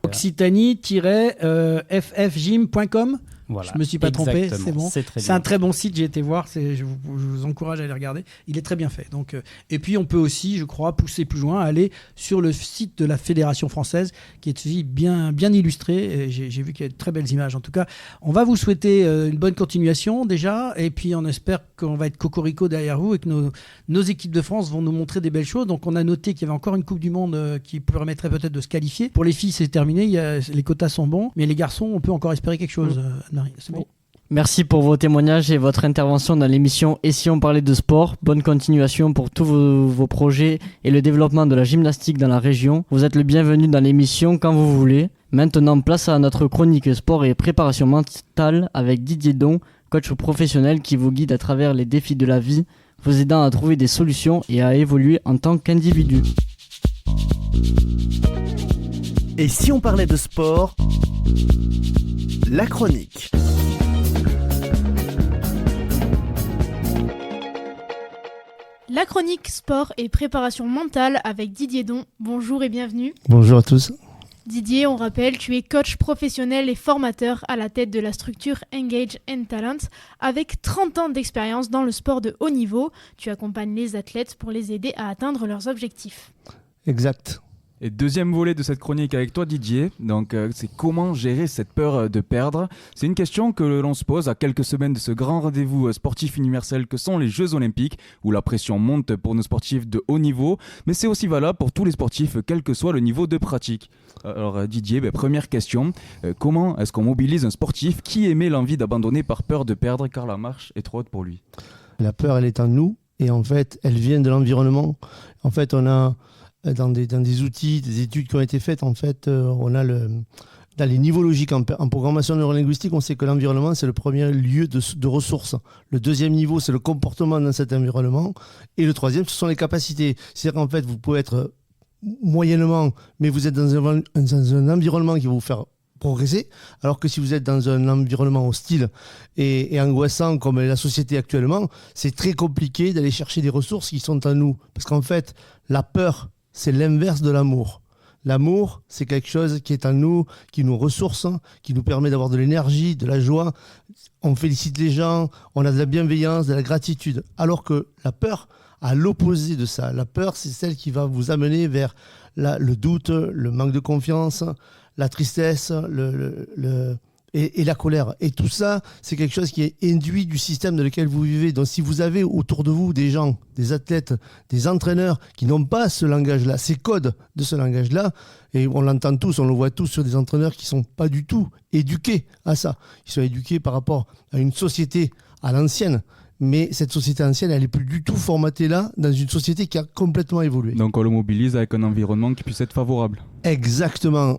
Occitanie-ffgym.com. Voilà, je ne me suis pas trompé, c'est bon. C'est un très bon site, j'ai été voir, je vous encourage à aller regarder. Il est très bien fait. Donc, et puis on peut aussi, je crois, pousser plus loin, aller sur le site de la Fédération française, qui est aussi bien illustré. Et j'ai vu qu'il y a de très belles images. En tout cas, on va vous souhaiter une bonne continuation déjà, et puis on espère qu'on va être cocorico derrière vous et que nos équipes de France vont nous montrer des belles choses. Donc on a noté qu'il y avait encore une Coupe du Monde qui permettrait peut-être de se qualifier. Pour les filles, c'est terminé, les quotas sont bons, mais les garçons, on peut encore espérer quelque chose. C'est bon. Merci pour vos témoignages et votre intervention dans l'émission Et si on parlait de sport ? Bonne continuation pour tous vos projets et le développement de la gymnastique dans la région. Vous êtes le bienvenu dans l'émission quand vous voulez. Maintenant, place à notre chronique sport et préparation mentale avec Didier Don, coach professionnel qui vous guide à travers les défis de la vie, vous aidant à trouver des solutions et à évoluer en tant qu'individu. Et si on parlait de sport ? La chronique. La chronique sport et préparation mentale avec Didier Don. Bonjour et bienvenue. Bonjour à tous. Didier, on rappelle, tu es coach professionnel et formateur à la tête de la structure Engage and Talent. Avec 30 ans d'expérience dans le sport de haut niveau, tu accompagnes les athlètes pour les aider à atteindre leurs objectifs. Exact. Et deuxième volet de cette chronique avec toi Didier, donc c'est comment gérer cette peur de perdre. C'est une question que l'on se pose à quelques semaines de ce grand rendez-vous sportif universel que sont les Jeux Olympiques, où la pression monte pour nos sportifs de haut niveau, mais c'est aussi valable pour tous les sportifs, quel que soit le niveau de pratique. Alors Didier, première question, comment est-ce qu'on mobilise un sportif qui émet l'envie d'abandonner par peur de perdre car la marche est trop haute pour lui? La peur, elle est en nous, et en fait, elle vient de l'environnement. En fait, on a... Dans des outils, des études qui ont été faites, en fait, on a dans les niveaux logiques en programmation neurolinguistique, on sait que l'environnement, c'est le premier lieu de ressources. Le deuxième niveau, c'est le comportement dans cet environnement. Et le troisième, ce sont les capacités. C'est-à-dire qu'en fait, vous pouvez être moyennement, mais vous êtes dans un environnement qui va vous faire progresser, alors que si vous êtes dans un environnement hostile et angoissant comme la société actuellement, c'est très compliqué d'aller chercher des ressources qui sont en nous. Parce qu'en fait, la peur, c'est l'inverse de l'amour. L'amour, c'est quelque chose qui est en nous, qui nous ressource, qui nous permet d'avoir de l'énergie, de la joie. On félicite les gens, on a de la bienveillance, de la gratitude. Alors que la peur, à l'opposé de ça, la peur, c'est celle qui va vous amener vers le doute, le manque de confiance, la tristesse, et la colère. Et tout ça, c'est quelque chose qui est induit du système dans lequel vous vivez. Donc si vous avez autour de vous des gens, des athlètes, des entraîneurs qui n'ont pas ce langage-là, ces codes de ce langage-là, et on l'entend tous, on le voit tous sur des entraîneurs qui ne sont pas du tout éduqués à ça. Ils sont éduqués par rapport à une société à l'ancienne. Mais cette société ancienne, elle n'est plus du tout formatée là, dans une société qui a complètement évolué. Donc on le mobilise avec un environnement qui puisse être favorable. Exactement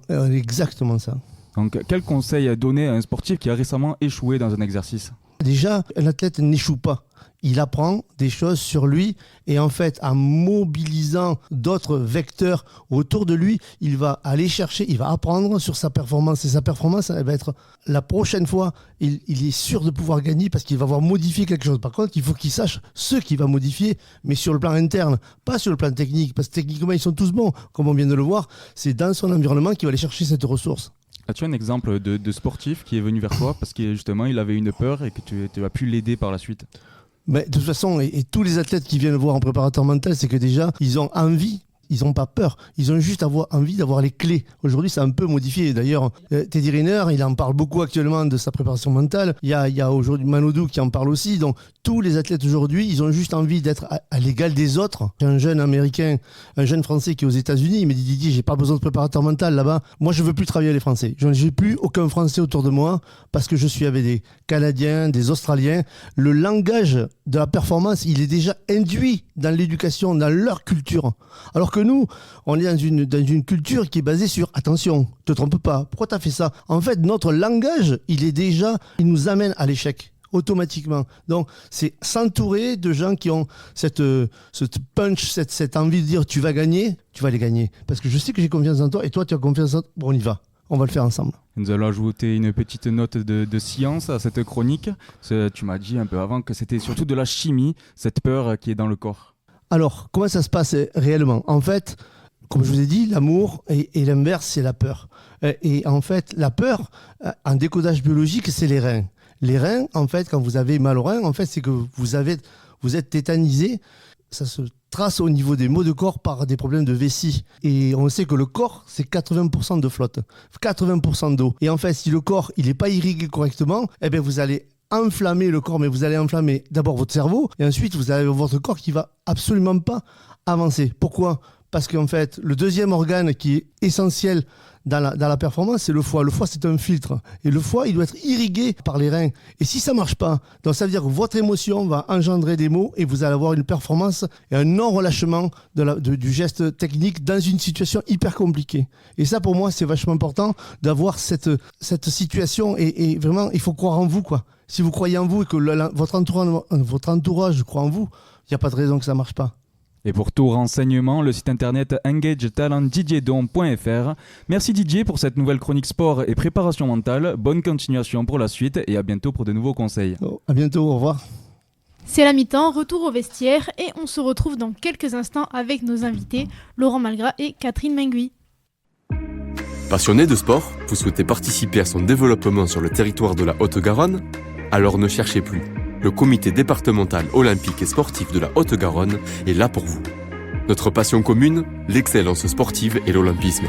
ça. Donc, quel conseil donner à un sportif qui a récemment échoué dans un exercice? Déjà, un athlète n'échoue pas. Il apprend des choses sur lui et en fait, en mobilisant d'autres vecteurs autour de lui, il va aller chercher, il va apprendre sur sa performance. Et sa performance, elle va être la prochaine fois, il est sûr de pouvoir gagner parce qu'il va avoir modifié quelque chose. Par contre, il faut qu'il sache ce qu'il va modifier, mais sur le plan interne, pas sur le plan technique. Parce que techniquement, ils sont tous bons, comme on vient de le voir. C'est dans son environnement qu'il va aller chercher cette ressource. As-tu un exemple de sportif qui est venu vers toi parce que justement il avait une peur et que tu as pu l'aider par la suite? Mais de toute façon, et tous les athlètes qui viennent voir en préparateur mental, c'est que déjà, ils ont envie, ils n'ont pas peur, ils ont juste envie d'avoir les clés. Aujourd'hui, c'est un peu modifié. D'ailleurs, Teddy Riner, il en parle beaucoup actuellement de sa préparation mentale. Il y a aujourd'hui Manodou qui en parle aussi. Donc, tous les athlètes aujourd'hui, ils ont juste envie d'être à l'égal des autres. J'ai un jeune américain, un jeune français qui est aux États-Unis. Il me dit Didier, j'ai pas besoin de préparateur mental là-bas. Moi, je veux plus travailler avec les Français. Je n'ai plus aucun Français autour de moi parce que je suis avec des Canadiens, des Australiens. Le langage de la performance, il est déjà induit dans l'éducation, dans leur culture. Alors que nous, on est dans une culture qui est basée sur attention, te trompe pas. Pourquoi tu as fait ça? En fait, notre langage, il nous amène à l'échec. Automatiquement. Donc, c'est s'entourer de gens qui ont cette punch, cette envie de dire tu vas gagner, tu vas les gagner. Parce que je sais que j'ai confiance en toi et toi tu as confiance en toi. Bon, on y va. On va le faire ensemble. Nous allons ajouter une petite note de science à cette chronique. Tu m'as dit un peu avant que c'était surtout de la chimie, cette peur qui est dans le corps. Alors, comment ça se passe réellement? En fait, comme je vous ai dit, l'amour et l'inverse, c'est la peur. Et en fait, la peur, en décodage biologique, c'est les reins. Les reins, en fait, quand vous avez mal aux reins, en fait, c'est que vous êtes tétanisé. Ça se trace au niveau des maux de corps par des problèmes de vessie. Et on sait que le corps, c'est 80% de flotte, 80% d'eau. Et en fait, si le corps, il n'est pas irrigué correctement, eh bien, vous allez enflammer le corps, mais vous allez enflammer d'abord votre cerveau, et ensuite, vous avez votre corps qui va absolument pas avancer. Pourquoi? Parce qu'en fait, le deuxième organe qui est essentiel dans la performance, c'est le foie. Le foie, c'est un filtre. Et le foie, il doit être irrigué par les reins. Et si ça ne marche pas, donc ça veut dire que votre émotion va engendrer des maux et vous allez avoir une performance et un non-relâchement du geste technique dans une situation hyper compliquée. Et ça, pour moi, c'est vachement important d'avoir cette situation. Et vraiment, il faut croire en vous, quoi. Si vous croyez en vous et que votre entourage croit en vous, il n'y a pas de raison que ça ne marche pas. Et pour tout renseignement, le site internet engagetalentdidierdom.fr. Merci Didier pour cette nouvelle chronique sport et préparation mentale. Bonne continuation pour la suite et à bientôt pour de nouveaux conseils. À bientôt, au revoir. C'est la mi-temps, retour au vestiaire et on se retrouve dans quelques instants avec nos invités Laurent Malgras et Catherine Mengui. Passionné de sport, vous souhaitez participer à son développement sur le territoire de la Haute-Garonne? Alors ne cherchez plus. Le comité départemental olympique et sportif de la Haute-Garonne est là pour vous. Notre passion commune, l'excellence sportive et l'olympisme.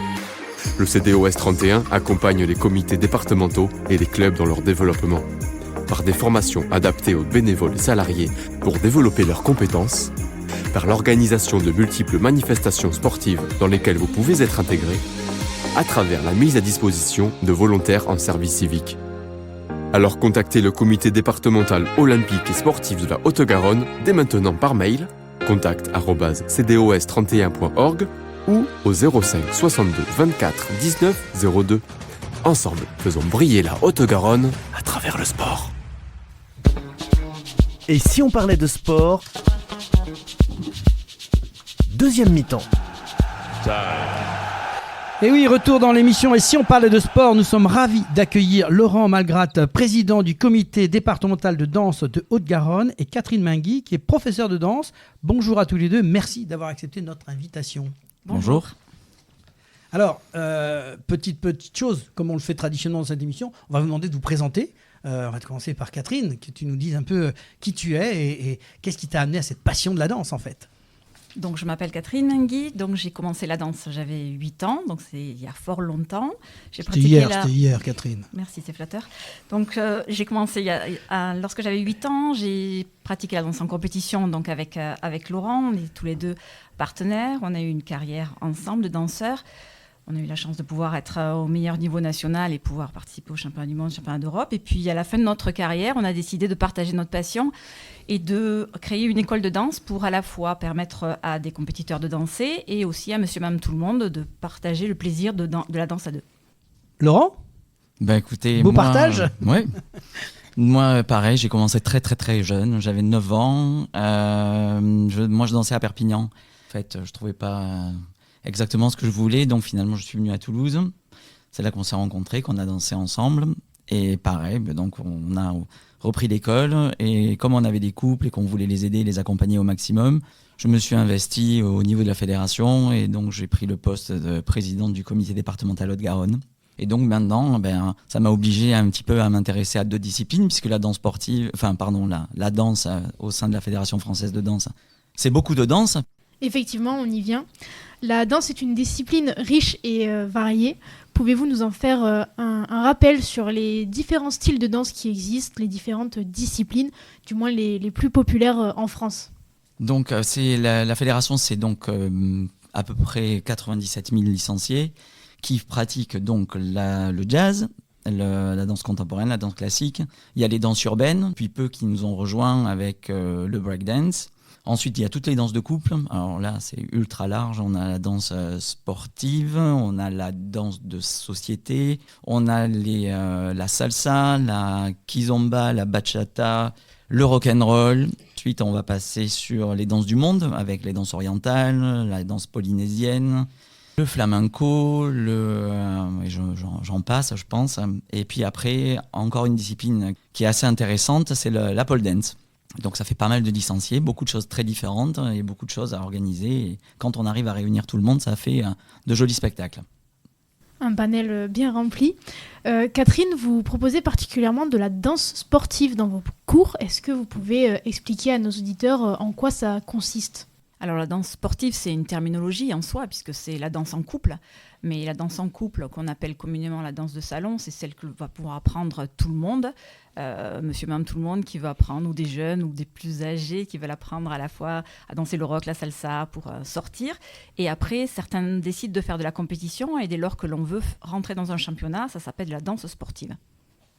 Le CDOS 31 accompagne les comités départementaux et les clubs dans leur développement. Par des formations adaptées aux bénévoles et salariés pour développer leurs compétences, par l'organisation de multiples manifestations sportives dans lesquelles vous pouvez être intégré, à travers la mise à disposition de volontaires en service civique. Alors contactez le comité départemental olympique et sportif de la Haute-Garonne dès maintenant par mail contact@cdos31.org ou au 05 62 24 19 02. Ensemble, faisons briller la Haute-Garonne à travers le sport. Et si on parlait de sport, deuxième mi-temps. Et oui, retour dans l'émission. Et si on parlait de sport, nous sommes ravis d'accueillir Laurent Malgratte, président du comité départemental de danse de Haute-Garonne, et Catherine Mingui, qui est professeure de danse. Bonjour à tous les deux. Merci d'avoir accepté notre invitation. Bonjour. Alors, petite chose, comme on le fait traditionnellement dans cette émission, on va vous demander de vous présenter. On va commencer par Catherine, que tu nous dises un peu qui tu es et qu'est-ce qui t'a amené à cette passion de la danse en fait. Donc, je m'appelle Catherine Mingui, donc j'ai commencé la danse, j'avais 8 ans, donc c'est il y a fort longtemps. C'était hier, Catherine. Merci, c'est flatteur. Donc, j'ai commencé lorsque j'avais 8 ans, j'ai pratiqué la danse en compétition donc avec Laurent, on est tous les deux partenaires, on a eu une carrière ensemble de danseurs. On a eu la chance de pouvoir être au meilleur niveau national et pouvoir participer au championnat du monde, championnat d'Europe. Et puis, à la fin de notre carrière, on a décidé de partager notre passion et de créer une école de danse pour à la fois permettre à des compétiteurs de danser et aussi à monsieur, madame, tout le monde de partager le plaisir de la danse à deux. Laurent ? Écoutez, beau partage ? Oui. Moi, pareil, j'ai commencé très, très, très jeune. J'avais 9 ans. Moi, je dansais à Perpignan. En fait, je ne trouvais pas exactement ce que je voulais, donc finalement je suis venu à Toulouse. C'est là qu'on s'est rencontrés, qu'on a dansé ensemble, et pareil, donc on a repris l'école, et comme on avait des couples et qu'on voulait les aider, les accompagner au maximum, je me suis investi au niveau de la fédération, et donc j'ai pris le poste de présidente du comité départemental Haute-Garonne. Et donc maintenant, ça m'a obligé un petit peu à m'intéresser à deux disciplines, puisque la danse sportive, la danse au sein de la Fédération française de danse, c'est beaucoup de danse. Effectivement, on y vient. La danse est une discipline riche et variée. Pouvez-vous nous en faire un rappel sur les différents styles de danse qui existent, les différentes disciplines, du moins les plus populaires en France ? Donc, la fédération, c'est donc à peu près 97 000 licenciés qui pratiquent donc le jazz, la danse contemporaine, la danse classique. Il y a les danses urbaines, puis peu qui nous ont rejoints avec le breakdance. Ensuite, il y a toutes les danses de couple. Alors là, c'est ultra large. On a la danse sportive, on a la danse de société, on a la salsa, la kizomba, la bachata, le rock'n'roll. Ensuite, on va passer sur les danses du monde avec les danses orientales, la danse polynésienne, le flamenco, j'en passe, je pense. Et puis après, encore une discipline qui est assez intéressante, c'est la pole dance. Donc ça fait pas mal de licenciés, beaucoup de choses très différentes et beaucoup de choses à organiser. Et quand on arrive à réunir tout le monde, ça fait de jolis spectacles. Un panel bien rempli. Catherine, vous proposez particulièrement de la danse sportive dans vos cours. Est-ce que vous pouvez expliquer à nos auditeurs en quoi ça consiste ? Alors la danse sportive, c'est une terminologie en soi, puisque c'est la danse en couple. Mais la danse en couple, qu'on appelle communément la danse de salon, c'est celle que va pouvoir apprendre tout le monde. Monsieur, madame, tout le monde qui va apprendre, ou des jeunes, ou des plus âgés, qui veulent apprendre à la fois à danser le rock, la salsa, pour sortir. Et après, certains décident de faire de la compétition, et dès lors que l'on veut rentrer dans un championnat, ça s'appelle la danse sportive.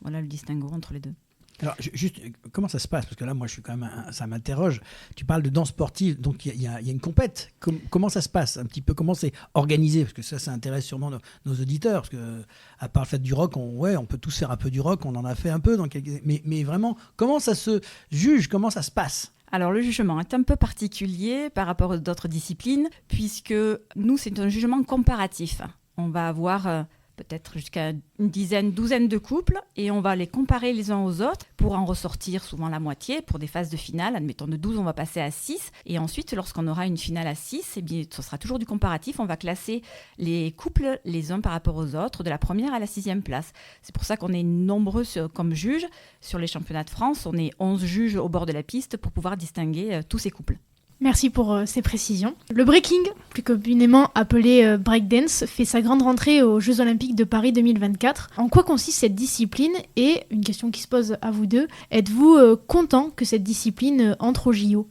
Voilà le distinguo entre les deux. Alors, juste, comment ça se passe ? Parce que là, moi, je suis quand même, ça m'interroge. Tu parles de danse sportive, donc il y a une compète. Comment ça se passe un petit peu ? Comment c'est organisé ? Parce que ça intéresse sûrement nos auditeurs. Parce que, à part le fait du rock, on peut tous faire un peu du rock. On en a fait un peu. Mais vraiment, comment ça se juge ? Comment ça se passe ? Alors, le jugement est un peu particulier par rapport à d'autres disciplines, puisque nous, c'est un jugement comparatif. On va avoir peut-être jusqu'à une dizaine, douzaine de couples, et on va les comparer les uns aux autres pour en ressortir souvent la moitié. Pour des phases de finale, admettons de 12, on va passer à 6, et ensuite, lorsqu'on aura une finale à 6, eh bien, ce sera toujours du comparatif, on va classer les couples les uns par rapport aux autres, de la première à la 6e place. C'est pour ça qu'on est nombreux comme juges. Sur les championnats de France, on est 11 juges au bord de la piste pour pouvoir distinguer tous ces couples. Merci pour ces précisions. Le breaking, plus communément appelé breakdance, fait sa grande rentrée aux Jeux Olympiques de Paris 2024. En quoi consiste cette discipline? Et une question qui se pose à vous deux, êtes-vous content que cette discipline entre au JO?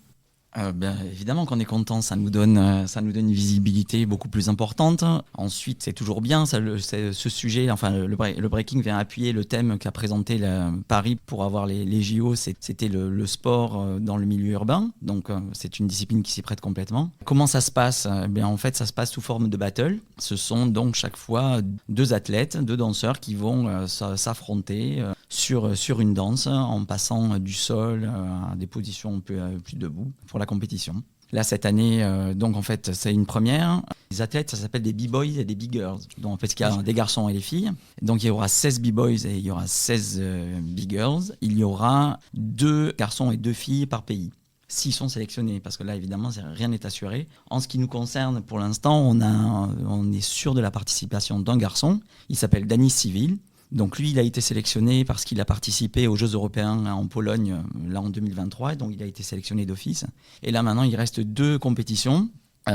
Bien évidemment qu'on est content, ça nous donne une visibilité beaucoup plus importante. Ensuite, c'est toujours bien, ce sujet, enfin le breaking vient appuyer le thème qu'a présenté Paris pour avoir les JO, c'était le sport dans le milieu urbain, donc c'est une discipline qui s'y prête complètement. Comment ça se passe? Bien, en fait, ça se passe sous forme de battle. Ce sont donc chaque fois 2 athlètes, 2 danseurs qui vont s'affronter sur une danse en passant du sol à des positions un peu plus debout pour la compétition. Là, cette année, donc en fait, c'est une première. Les athlètes, ça s'appelle des b-boys et des b-girls. Donc en fait, il y a des garçons et des filles. Donc il y aura 16 b-boys et il y aura 16 b-girls. Il y aura 2 garçons et 2 filles par pays, s'ils sont sélectionnés, parce que là, évidemment, rien n'est assuré. En ce qui nous concerne, pour l'instant, on est sûr de la participation d'un garçon. Il s'appelle Danis Civil. Donc lui, il a été sélectionné parce qu'il a participé aux Jeux européens en Pologne, là en 2023, et donc il a été sélectionné d'office. Et là maintenant, il reste 2 compétitions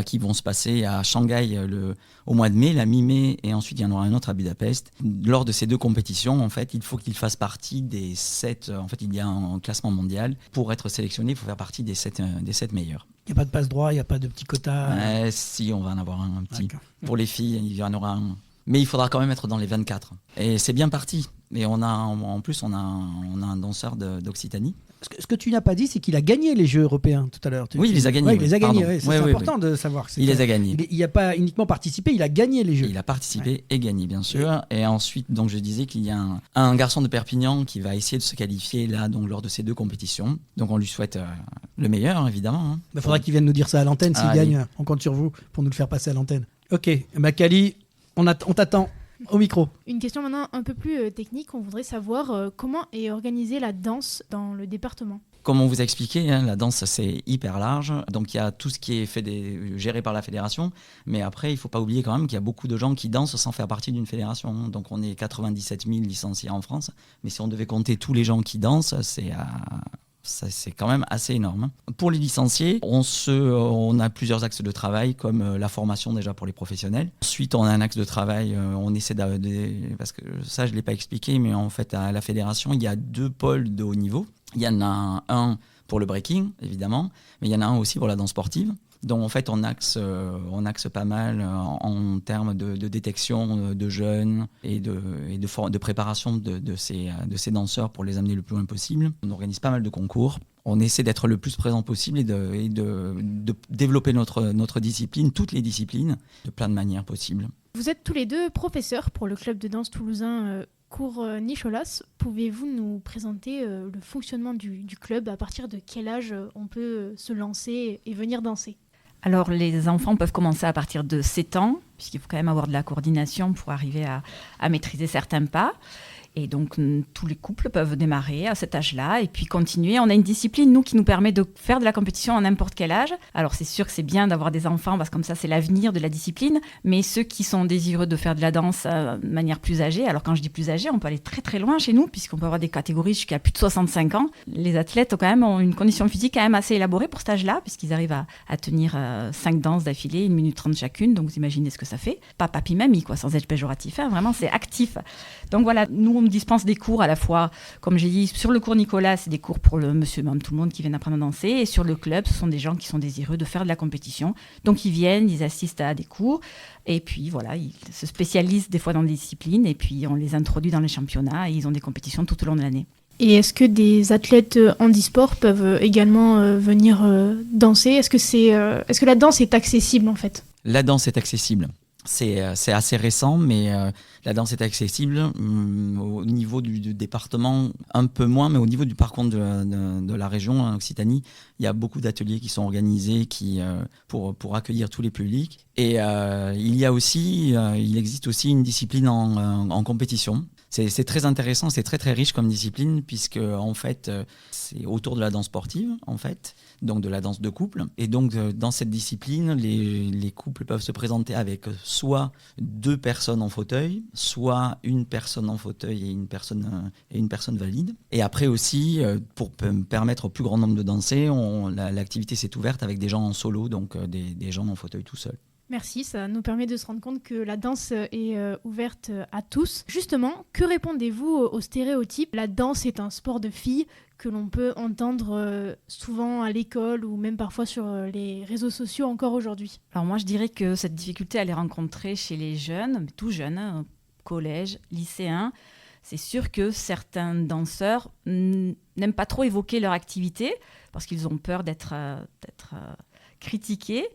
qui vont se passer à Shanghai au mois de mai, la mi-mai, et ensuite il y en aura un autre à Budapest. Lors de ces 2 compétitions, en fait, il faut qu'il fasse partie des 7, en fait il y a un classement mondial. Pour être sélectionné, il faut faire partie des 7 meilleurs. Il n'y a pas de passe-droit, il n'y a pas de petit quota? Si, on va en avoir un petit. D'accord. Pour les filles, il y en aura un. Mais il faudra quand même être dans les 24. Et c'est bien parti. Et en plus, on a un danseur d'Occitanie. Ce que tu n'as pas dit, c'est qu'il a gagné les Jeux européens tout à l'heure. Oui, il les a gagnés. Oui, il les a gagnés. Ouais, c'est important de savoir. Il les a gagnés. Il n'a pas uniquement participé, il a gagné les Jeux. Il a participé et gagné, bien sûr. Et ensuite, donc, je disais qu'il y a un garçon de Perpignan qui va essayer de se qualifier là, donc, lors de ces 2 compétitions. Donc on lui souhaite le meilleur, évidemment. Il faudra qu'il vienne nous dire ça à l'antenne. S'il gagne, on compte sur vous pour nous le faire passer à l'antenne. Ok, Kali, on t'attend au micro. Une question maintenant un peu plus technique. On voudrait savoir comment est organisée la danse dans le département. Comme on vous a expliqué, la danse c'est hyper large. Donc il y a tout ce qui est géré par la fédération. Mais après, il ne faut pas oublier quand même qu'il y a beaucoup de gens qui dansent sans faire partie d'une fédération. Donc on est 97 000 licenciés en France. Mais si on devait compter tous les gens qui dansent, c'est quand même assez énorme. Pour les licenciés, on a plusieurs axes de travail, comme la formation déjà pour les professionnels. Ensuite, on a un axe de travail, on essaie parce que ça, je ne l'ai pas expliqué, mais en fait, à la fédération, il y a 2 pôles de haut niveau. Il y en a un pour le breaking, évidemment, mais il y en a un aussi pour la danse sportive. Donc en fait, on axe pas mal en termes de détection de jeunes et de préparation de ces danseurs pour les amener le plus loin possible. On organise pas mal de concours. On essaie d'être le plus présent possible et de développer notre discipline, toutes les disciplines, de plein de manières possibles. Vous êtes tous les 2 professeurs pour le club de danse toulousain Cours Nicholas. Pouvez-vous nous présenter le fonctionnement du club? À partir de quel âge on peut se lancer et venir danser? Alors, les enfants peuvent commencer à partir de 7 ans, puisqu'il faut quand même avoir de la coordination pour arriver à maîtriser certains pas. Et donc, tous les couples peuvent démarrer à cet âge-là et puis continuer. On a une discipline, nous, qui nous permet de faire de la compétition à n'importe quel âge. Alors, c'est sûr que c'est bien d'avoir des enfants parce que comme ça, c'est l'avenir de la discipline. Mais ceux qui sont désireux de faire de la danse de manière plus âgée, alors quand je dis plus âgée, on peut aller très très loin chez nous puisqu'on peut avoir des catégories jusqu'à plus de 65 ans. Les athlètes ont une condition physique quand même assez élaborée pour cet âge-là puisqu'ils arrivent à tenir 5 danses d'affilée, 1 minute 30 chacune. Donc, vous imaginez ce que ça fait. Pas papi-mamie, quoi, sans être péjoratif. Vraiment, c'est actif. Donc voilà, nous, on dispense des cours à la fois, comme j'ai dit, sur le cours Nicolas, c'est des cours pour le monsieur, même tout le monde qui vient apprendre à danser. Et sur le club, ce sont des gens qui sont désireux de faire de la compétition. Donc ils viennent, ils assistent à des cours. Et puis voilà, ils se spécialisent des fois dans des disciplines. Et puis on les introduit dans les championnats et ils ont des compétitions tout au long de l'année. Et est-ce que des athlètes handisport peuvent également venir danser ? Est-ce que la danse est accessible en fait ? La danse est accessible. C'est assez récent, mais la danse est accessible. Au niveau du département, un peu moins, mais au niveau du parcours de la région, en Occitanie, il y a beaucoup d'ateliers qui sont organisés pour accueillir tous les publics. Et il existe aussi une discipline en compétition. C'est très intéressant, c'est très très riche comme discipline, puisque en fait, c'est autour de la danse sportive, en fait, donc de la danse de couple. Et donc, dans cette discipline, les couples peuvent se présenter avec soit 2 personnes en fauteuil, soit une personne en fauteuil et une personne valide. Et après aussi, pour permettre au plus grand nombre de danser, l'activité s'est ouverte avec des gens en solo, donc des gens en fauteuil tout seuls. Merci, ça nous permet de se rendre compte que la danse est ouverte à tous. Justement, que répondez-vous au stéréotype ? La danse est un sport de filles que l'on peut entendre souvent à l'école ou même parfois sur les réseaux sociaux encore aujourd'hui. Alors moi, je dirais que cette difficulté, elle est rencontrée chez les jeunes, tout jeunes, collège, lycéens. C'est sûr que certains danseurs n'aiment pas trop évoquer leur activité parce qu'ils ont peur d'être critiqués.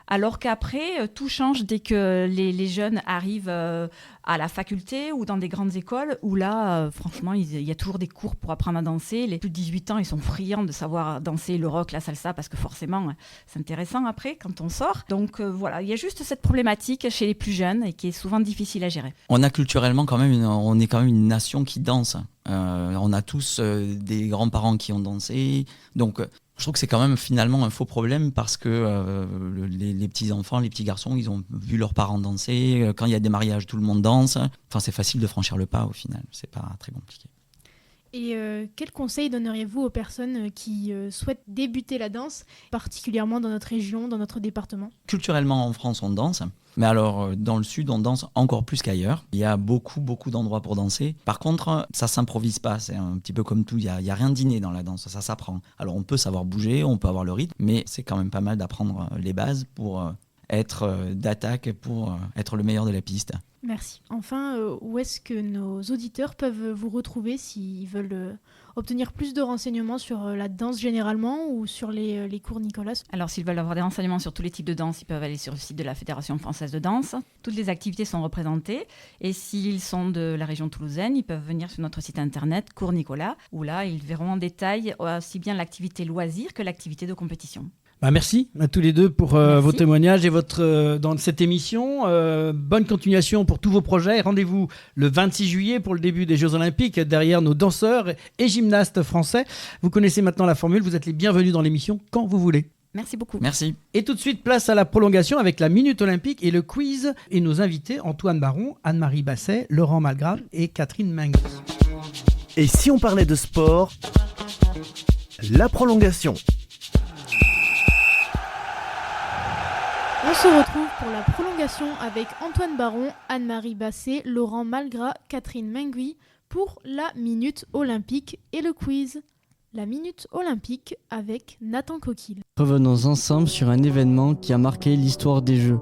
Alors qu'après, tout change dès que les jeunes arrivent à la faculté ou dans des grandes écoles où là, franchement, il y a toujours des cours pour apprendre à danser. Les plus de 18 ans, ils sont friands de savoir danser le rock, la salsa, parce que forcément, c'est intéressant après quand on sort. Donc voilà, il y a juste cette problématique chez les plus jeunes et qui est souvent difficile à gérer. On a culturellement on est quand même une nation qui danse. On a tous des grands-parents qui ont dansé. Donc je trouve que c'est quand même finalement un faux problème parce que les petits-enfants, les petits garçons, ils ont vu leurs parents danser. Quand il y a des mariages, tout le monde danse. Enfin, c'est facile de franchir le pas au final. C'est pas très compliqué. Et quels conseils donneriez-vous aux personnes qui souhaitent débuter la danse, particulièrement dans notre région, dans notre département ? Culturellement, en France, on danse. Mais alors, dans le sud, on danse encore plus qu'ailleurs. Il y a beaucoup d'endroits pour danser. Par contre, ça s'improvise pas. C'est un petit peu comme tout. Il y a rien d'inné dans la danse. Ça s'apprend. Alors, on peut savoir bouger, on peut avoir le rythme, mais c'est quand même pas mal d'apprendre les bases pour être d'attaque, pour être le meilleur de la piste. Merci. Enfin, où est-ce que nos auditeurs peuvent vous retrouver s'ils veulent obtenir plus de renseignements sur la danse généralement ou sur les cours Nicolas ? Alors, s'ils veulent avoir des renseignements sur tous les types de danse, ils peuvent aller sur le site de la Fédération française de danse. Toutes les activités sont représentées. Et s'ils sont de la région toulousaine, ils peuvent venir sur notre site internet Cours Nicolas, où là, ils verront en détail aussi bien l'activité loisir que l'activité de compétition. Merci à tous les deux pour vos témoignages et dans cette émission. Bonne continuation pour tous vos projets. Rendez-vous le 26 juillet pour le début des Jeux Olympiques derrière nos danseurs et gymnastes français. Vous connaissez maintenant la formule, vous êtes les bienvenus dans l'émission quand vous voulez. Merci beaucoup. Merci. Et tout de suite, place à la prolongation avec la Minute Olympique et le quiz et nos invités Antoine Baron, Anne-Marie Basset, Laurent Malgrave et Catherine Mengui. Et si on parlait de sport, la prolongation. On se retrouve pour la prolongation avec Antoine Baron, Anne-Marie Basset, Laurent Malgras, Catherine Mengui pour la Minute Olympique et le quiz. La Minute Olympique avec Nathan Coquille. Revenons ensemble sur un événement qui a marqué l'histoire des Jeux.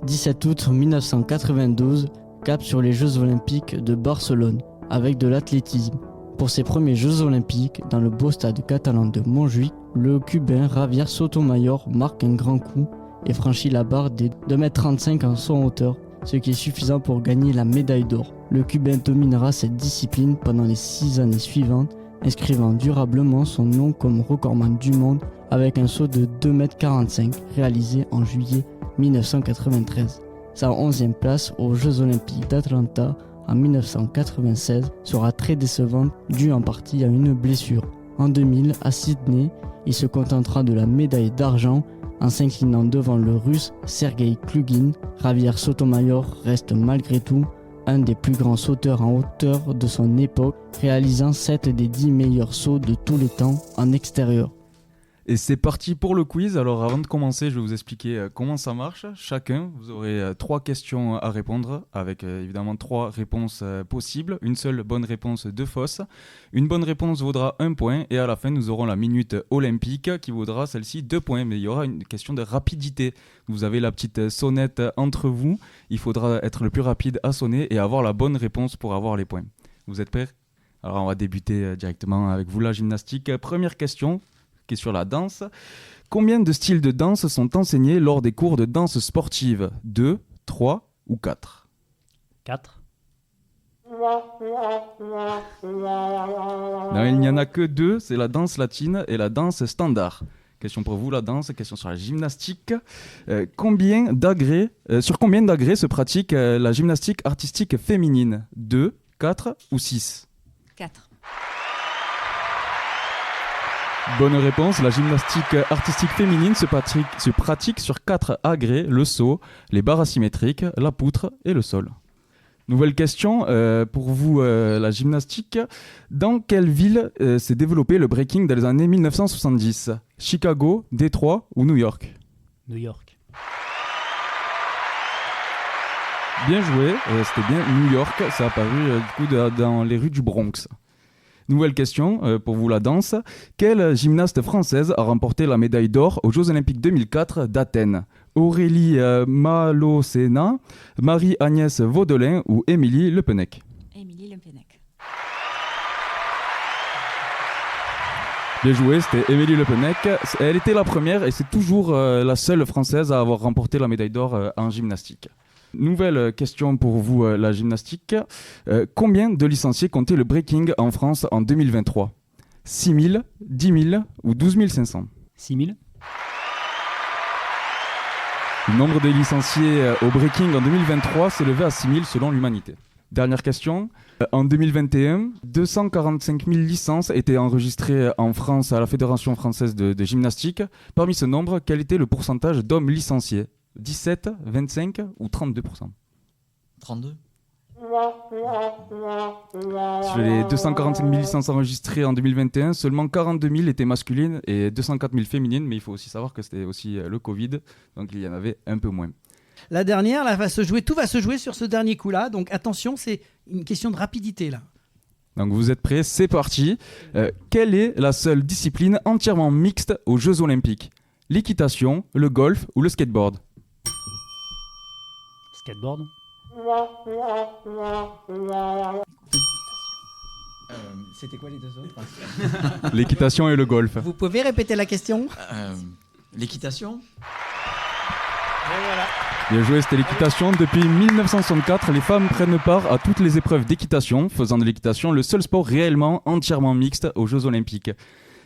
17 août 1992, cap sur les Jeux Olympiques de Barcelone, avec de l'athlétisme. Pour ses premiers Jeux Olympiques, dans le beau stade catalan de Montjuïc, le Cubain Javier Sotomayor marque un grand coup et franchit la barre des 2,35 m en son hauteur, ce qui est suffisant pour gagner la médaille d'or. Le Cubain dominera cette discipline pendant les 6 années suivantes, inscrivant durablement son nom comme recordman du monde avec un saut de 2,45 m réalisé en juillet 1993. Sa 11e place aux Jeux Olympiques d'Atlanta en 1996 sera très décevante, due en partie à une blessure. En 2000, à Sydney, il se contentera de la médaille d'argent en s'inclinant devant le Russe Sergei Klugin. Javier Sotomayor reste malgré tout un des plus grands sauteurs en hauteur de son époque, réalisant 7 des 10 meilleurs sauts de tous les temps en extérieur. Et c'est parti pour le quiz. Alors avant de commencer, je vais vous expliquer comment ça marche. Chacun, vous aurez 3 questions à répondre avec évidemment 3 réponses possibles. Une seule bonne réponse, 2 fausses. Une bonne réponse vaudra 1 point et à la fin, nous aurons la minute olympique qui vaudra celle-ci 2 points. Mais il y aura une question de rapidité. Vous avez la petite sonnette entre vous. Il faudra être le plus rapide à sonner et avoir la bonne réponse pour avoir les points. Vous êtes prêts ? Alors on va débuter directement avec vous la gymnastique. Première question qui est sur la danse. Combien de styles de danse sont enseignés lors des cours de danse sportive ? 2, 3, ou 4 ? 4. Non, il n'y en a que 2, c'est la danse latine et la danse standard. Question pour vous, la danse, question sur la gymnastique. Sur combien d'agrès se pratique la gymnastique artistique féminine ? 2, 4 ou 6 ? 4. Bonne réponse, la gymnastique artistique féminine se pratique sur 4 agrès, le saut, les barres asymétriques, la poutre et le sol. Nouvelle question pour vous, la gymnastique. Dans quelle ville s'est développé le breaking dans les années 1970 ? Chicago, Détroit ou New York ? New York. Bien joué, c'était bien New York, ça a apparu dans les rues du Bronx. Nouvelle question pour vous, la danse. Quelle gymnaste française a remporté la médaille d'or aux Jeux Olympiques 2004 d'Athènes ? Aurélie Malocena, Marie-Agnès Vaudelin ou Émilie Le Pennec ? Émilie Le Pennec. Bien joué, c'était Émilie Le Pennec. Elle était la première et c'est toujours la seule française à avoir remporté la médaille d'or en gymnastique. Nouvelle question pour vous, la gymnastique. Combien de licenciés comptait le breaking en France en 2023 ? 6 000, 10 000 ou 12 500 ? 6 000. Le nombre de licenciés au breaking en 2023 s'est élevé à 6 000 selon l'Humanité. Dernière question. En 2021, 245 000 licences étaient enregistrées en France à la Fédération française de gymnastique. Parmi ce nombre, quel était le pourcentage d'hommes licenciés ? 17, 25 ou 32%? 32. Sur les 245 000 licences enregistrées en 2021, seulement 42 000 étaient masculines et 204 000 féminines, mais il faut aussi savoir que c'était aussi le Covid, donc il y en avait un peu moins. La dernière, là, tout va se jouer sur ce dernier coup-là, donc attention, c'est une question de rapidité là. Donc vous êtes prêts, c'est parti. Quelle est la seule discipline entièrement mixte aux Jeux Olympiques? L'équitation, le golf ou le skateboard? Skateboard. C'était quoi les deux autres? L'équitation et le golf. Vous pouvez répéter la question? L'équitation. Et voilà. Bien joué, c'était l'équitation. Depuis 1964, les femmes prennent part à toutes les épreuves d'équitation, faisant de l'équitation le seul sport réellement entièrement mixte aux Jeux Olympiques.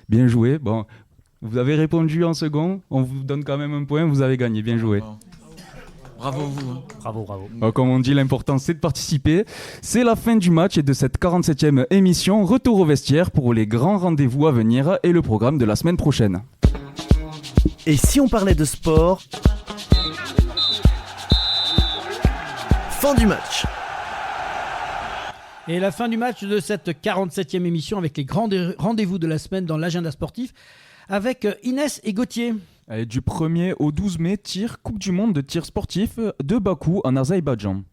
Bien joué. Bon, vous avez répondu en second, on vous donne quand même un point, vous avez gagné. Bien joué. Bravo vous. Bravo. Comme on dit, l'important c'est de participer. C'est la fin du match et de cette 47e émission. Retour au vestiaire pour les grands rendez-vous à venir et le programme de la semaine prochaine. Et si on parlait de sport? Fin du match. Et la fin du match de cette 47e émission avec les grands rendez-vous de la semaine dans l'agenda sportif avec Inès et Gauthier. Et du 1er au 12 mai, Coupe du monde de tir sportif de Bakou en Azerbaïdjan.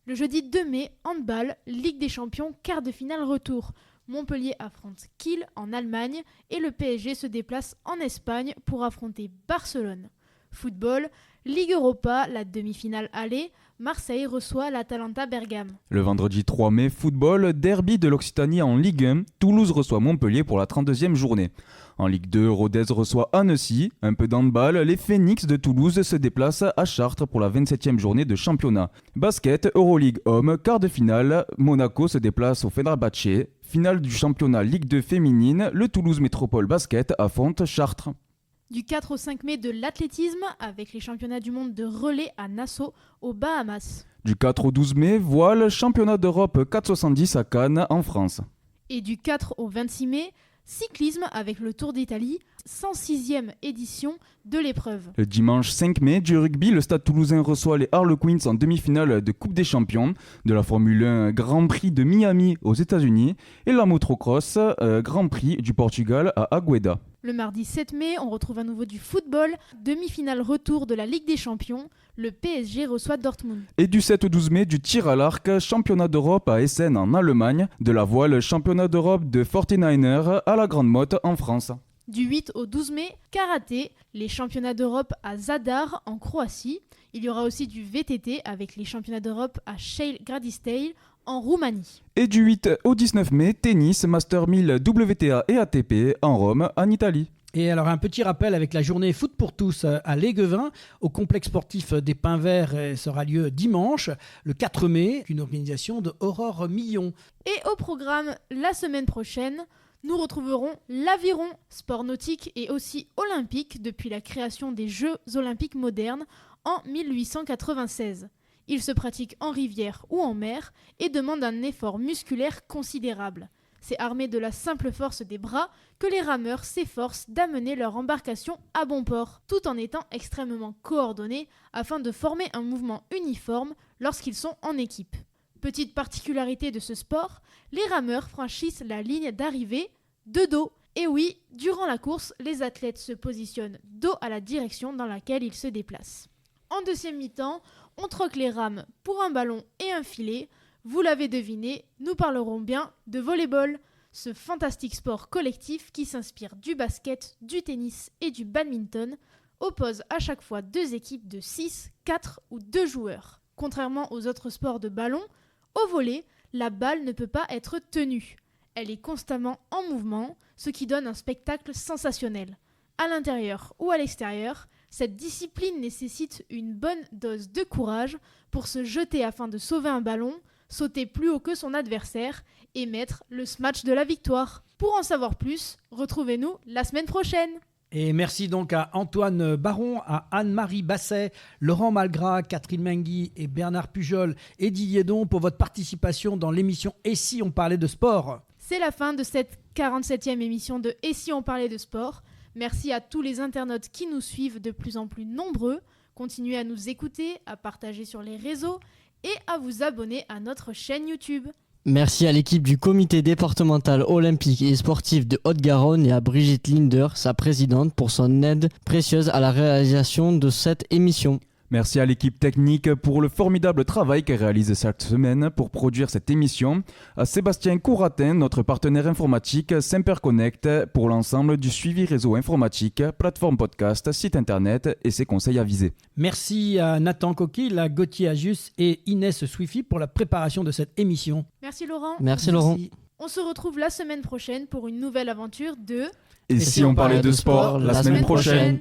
Le jeudi 2 mai, handball, Ligue des champions, quart de finale retour. Montpellier affronte Kiel en Allemagne et le PSG se déplace en Espagne pour affronter Barcelone. Football, Ligue Europa, la demi-finale aller, Marseille reçoit l'Atalanta Bergame. Le vendredi 3 mai, football, derby de l'Occitanie en Ligue 1, Toulouse reçoit Montpellier pour la 32e journée. En Ligue 2, Rodez reçoit Annecy, un peu d'handball, les Phoenix de Toulouse se déplacent à Chartres pour la 27e journée de championnat. Basket, Euroleague Homme, quart de finale, Monaco se déplace au Fenerbahçe. Finale du championnat Ligue 2 féminine, le Toulouse Métropole Basket affronte Chartres. Du 4 au 5 mai de l'athlétisme avec les championnats du monde de relais à Nassau aux Bahamas. Du 4 au 12 mai, voile, championnat d'Europe 470 à Cannes en France. Et du 4 au 26 mai, cyclisme avec le Tour d'Italie, 106e édition de l'épreuve. Le dimanche 5 mai, du rugby, le Stade Toulousain reçoit les Harlequins en demi-finale de Coupe des Champions, de la Formule 1 Grand Prix de Miami aux États-Unis et la motocross Grand Prix du Portugal à Agueda. Le mardi 7 mai, on retrouve à nouveau du football, demi-finale retour de la Ligue des Champions, le PSG reçoit Dortmund. Et du 7 au 12 mai, du tir à l'arc, championnat d'Europe à Essen en Allemagne, de la voile, championnat d'Europe de 49ers à la Grande Motte en France. Du 8 au 12 mai, karaté, les championnats d'Europe à Zadar en Croatie. Il y aura aussi du VTT avec les championnats d'Europe à Shale Gradisdale en Roumanie. Et du 8 au 19 mai, tennis, Master 1000 WTA et ATP en Rome, en Italie. Et alors un petit rappel avec la journée Foot pour tous à Léguevin, au complexe sportif des Pins Verts, sera lieu dimanche, le 4 mai, une organisation de Aurore Millon. Et au programme, la semaine prochaine, nous retrouverons l'aviron, sport nautique et aussi olympique depuis la création des Jeux olympiques modernes en 1896. Il se pratique en rivière ou en mer et demande un effort musculaire considérable. C'est armé de la simple force des bras que les rameurs s'efforcent d'amener leur embarcation à bon port, tout en étant extrêmement coordonnés afin de former un mouvement uniforme lorsqu'ils sont en équipe. Petite particularité de ce sport, les rameurs franchissent la ligne d'arrivée de dos. Et oui, durant la course, les athlètes se positionnent dos à la direction dans laquelle ils se déplacent. En deuxième mi-temps, on troque les rames pour un ballon et un filet. Vous l'avez deviné, nous parlerons bien de volleyball, ce fantastique sport collectif qui s'inspire du basket, du tennis et du badminton, oppose à chaque fois 2 équipes de 6, 4 ou 2 joueurs. Contrairement aux autres sports de ballon, au volley, la balle ne peut pas être tenue. Elle est constamment en mouvement, ce qui donne un spectacle sensationnel. À l'intérieur ou à l'extérieur, cette discipline nécessite une bonne dose de courage pour se jeter afin de sauver un ballon, sauter plus haut que son adversaire et mettre le smash de la victoire. Pour en savoir plus, retrouvez-nous la semaine prochaine. Et merci donc à Antoine Baron, à Anne-Marie Basset, Laurent Malgras, Catherine Mengui et Bernard Pujol et Didier Don pour votre participation dans l'émission Et si on parlait de sport. C'est la fin de cette 47e émission de Et si on parlait de sport. Merci à tous les internautes qui nous suivent de plus en plus nombreux. Continuez à nous écouter, à partager sur les réseaux et à vous abonner à notre chaîne YouTube. Merci à l'équipe du comité départemental olympique et sportif de Haute-Garonne et à Brigitte Linder, sa présidente, pour son aide précieuse à la réalisation de cette émission. Merci à l'équipe technique pour le formidable travail qu'elle réalise cette semaine pour produire cette émission. À Sébastien Couratin, notre partenaire informatique, Semper Connect, pour l'ensemble du suivi réseau informatique, plateforme podcast, site internet et ses conseils avisés. Merci à Nathan Coquille, à Gauthier Agius et Inès Swifi pour la préparation de cette émission. Merci Laurent. Merci Laurent. On se retrouve la semaine prochaine pour une nouvelle aventure de... Et si on parlait de sport la semaine prochaine.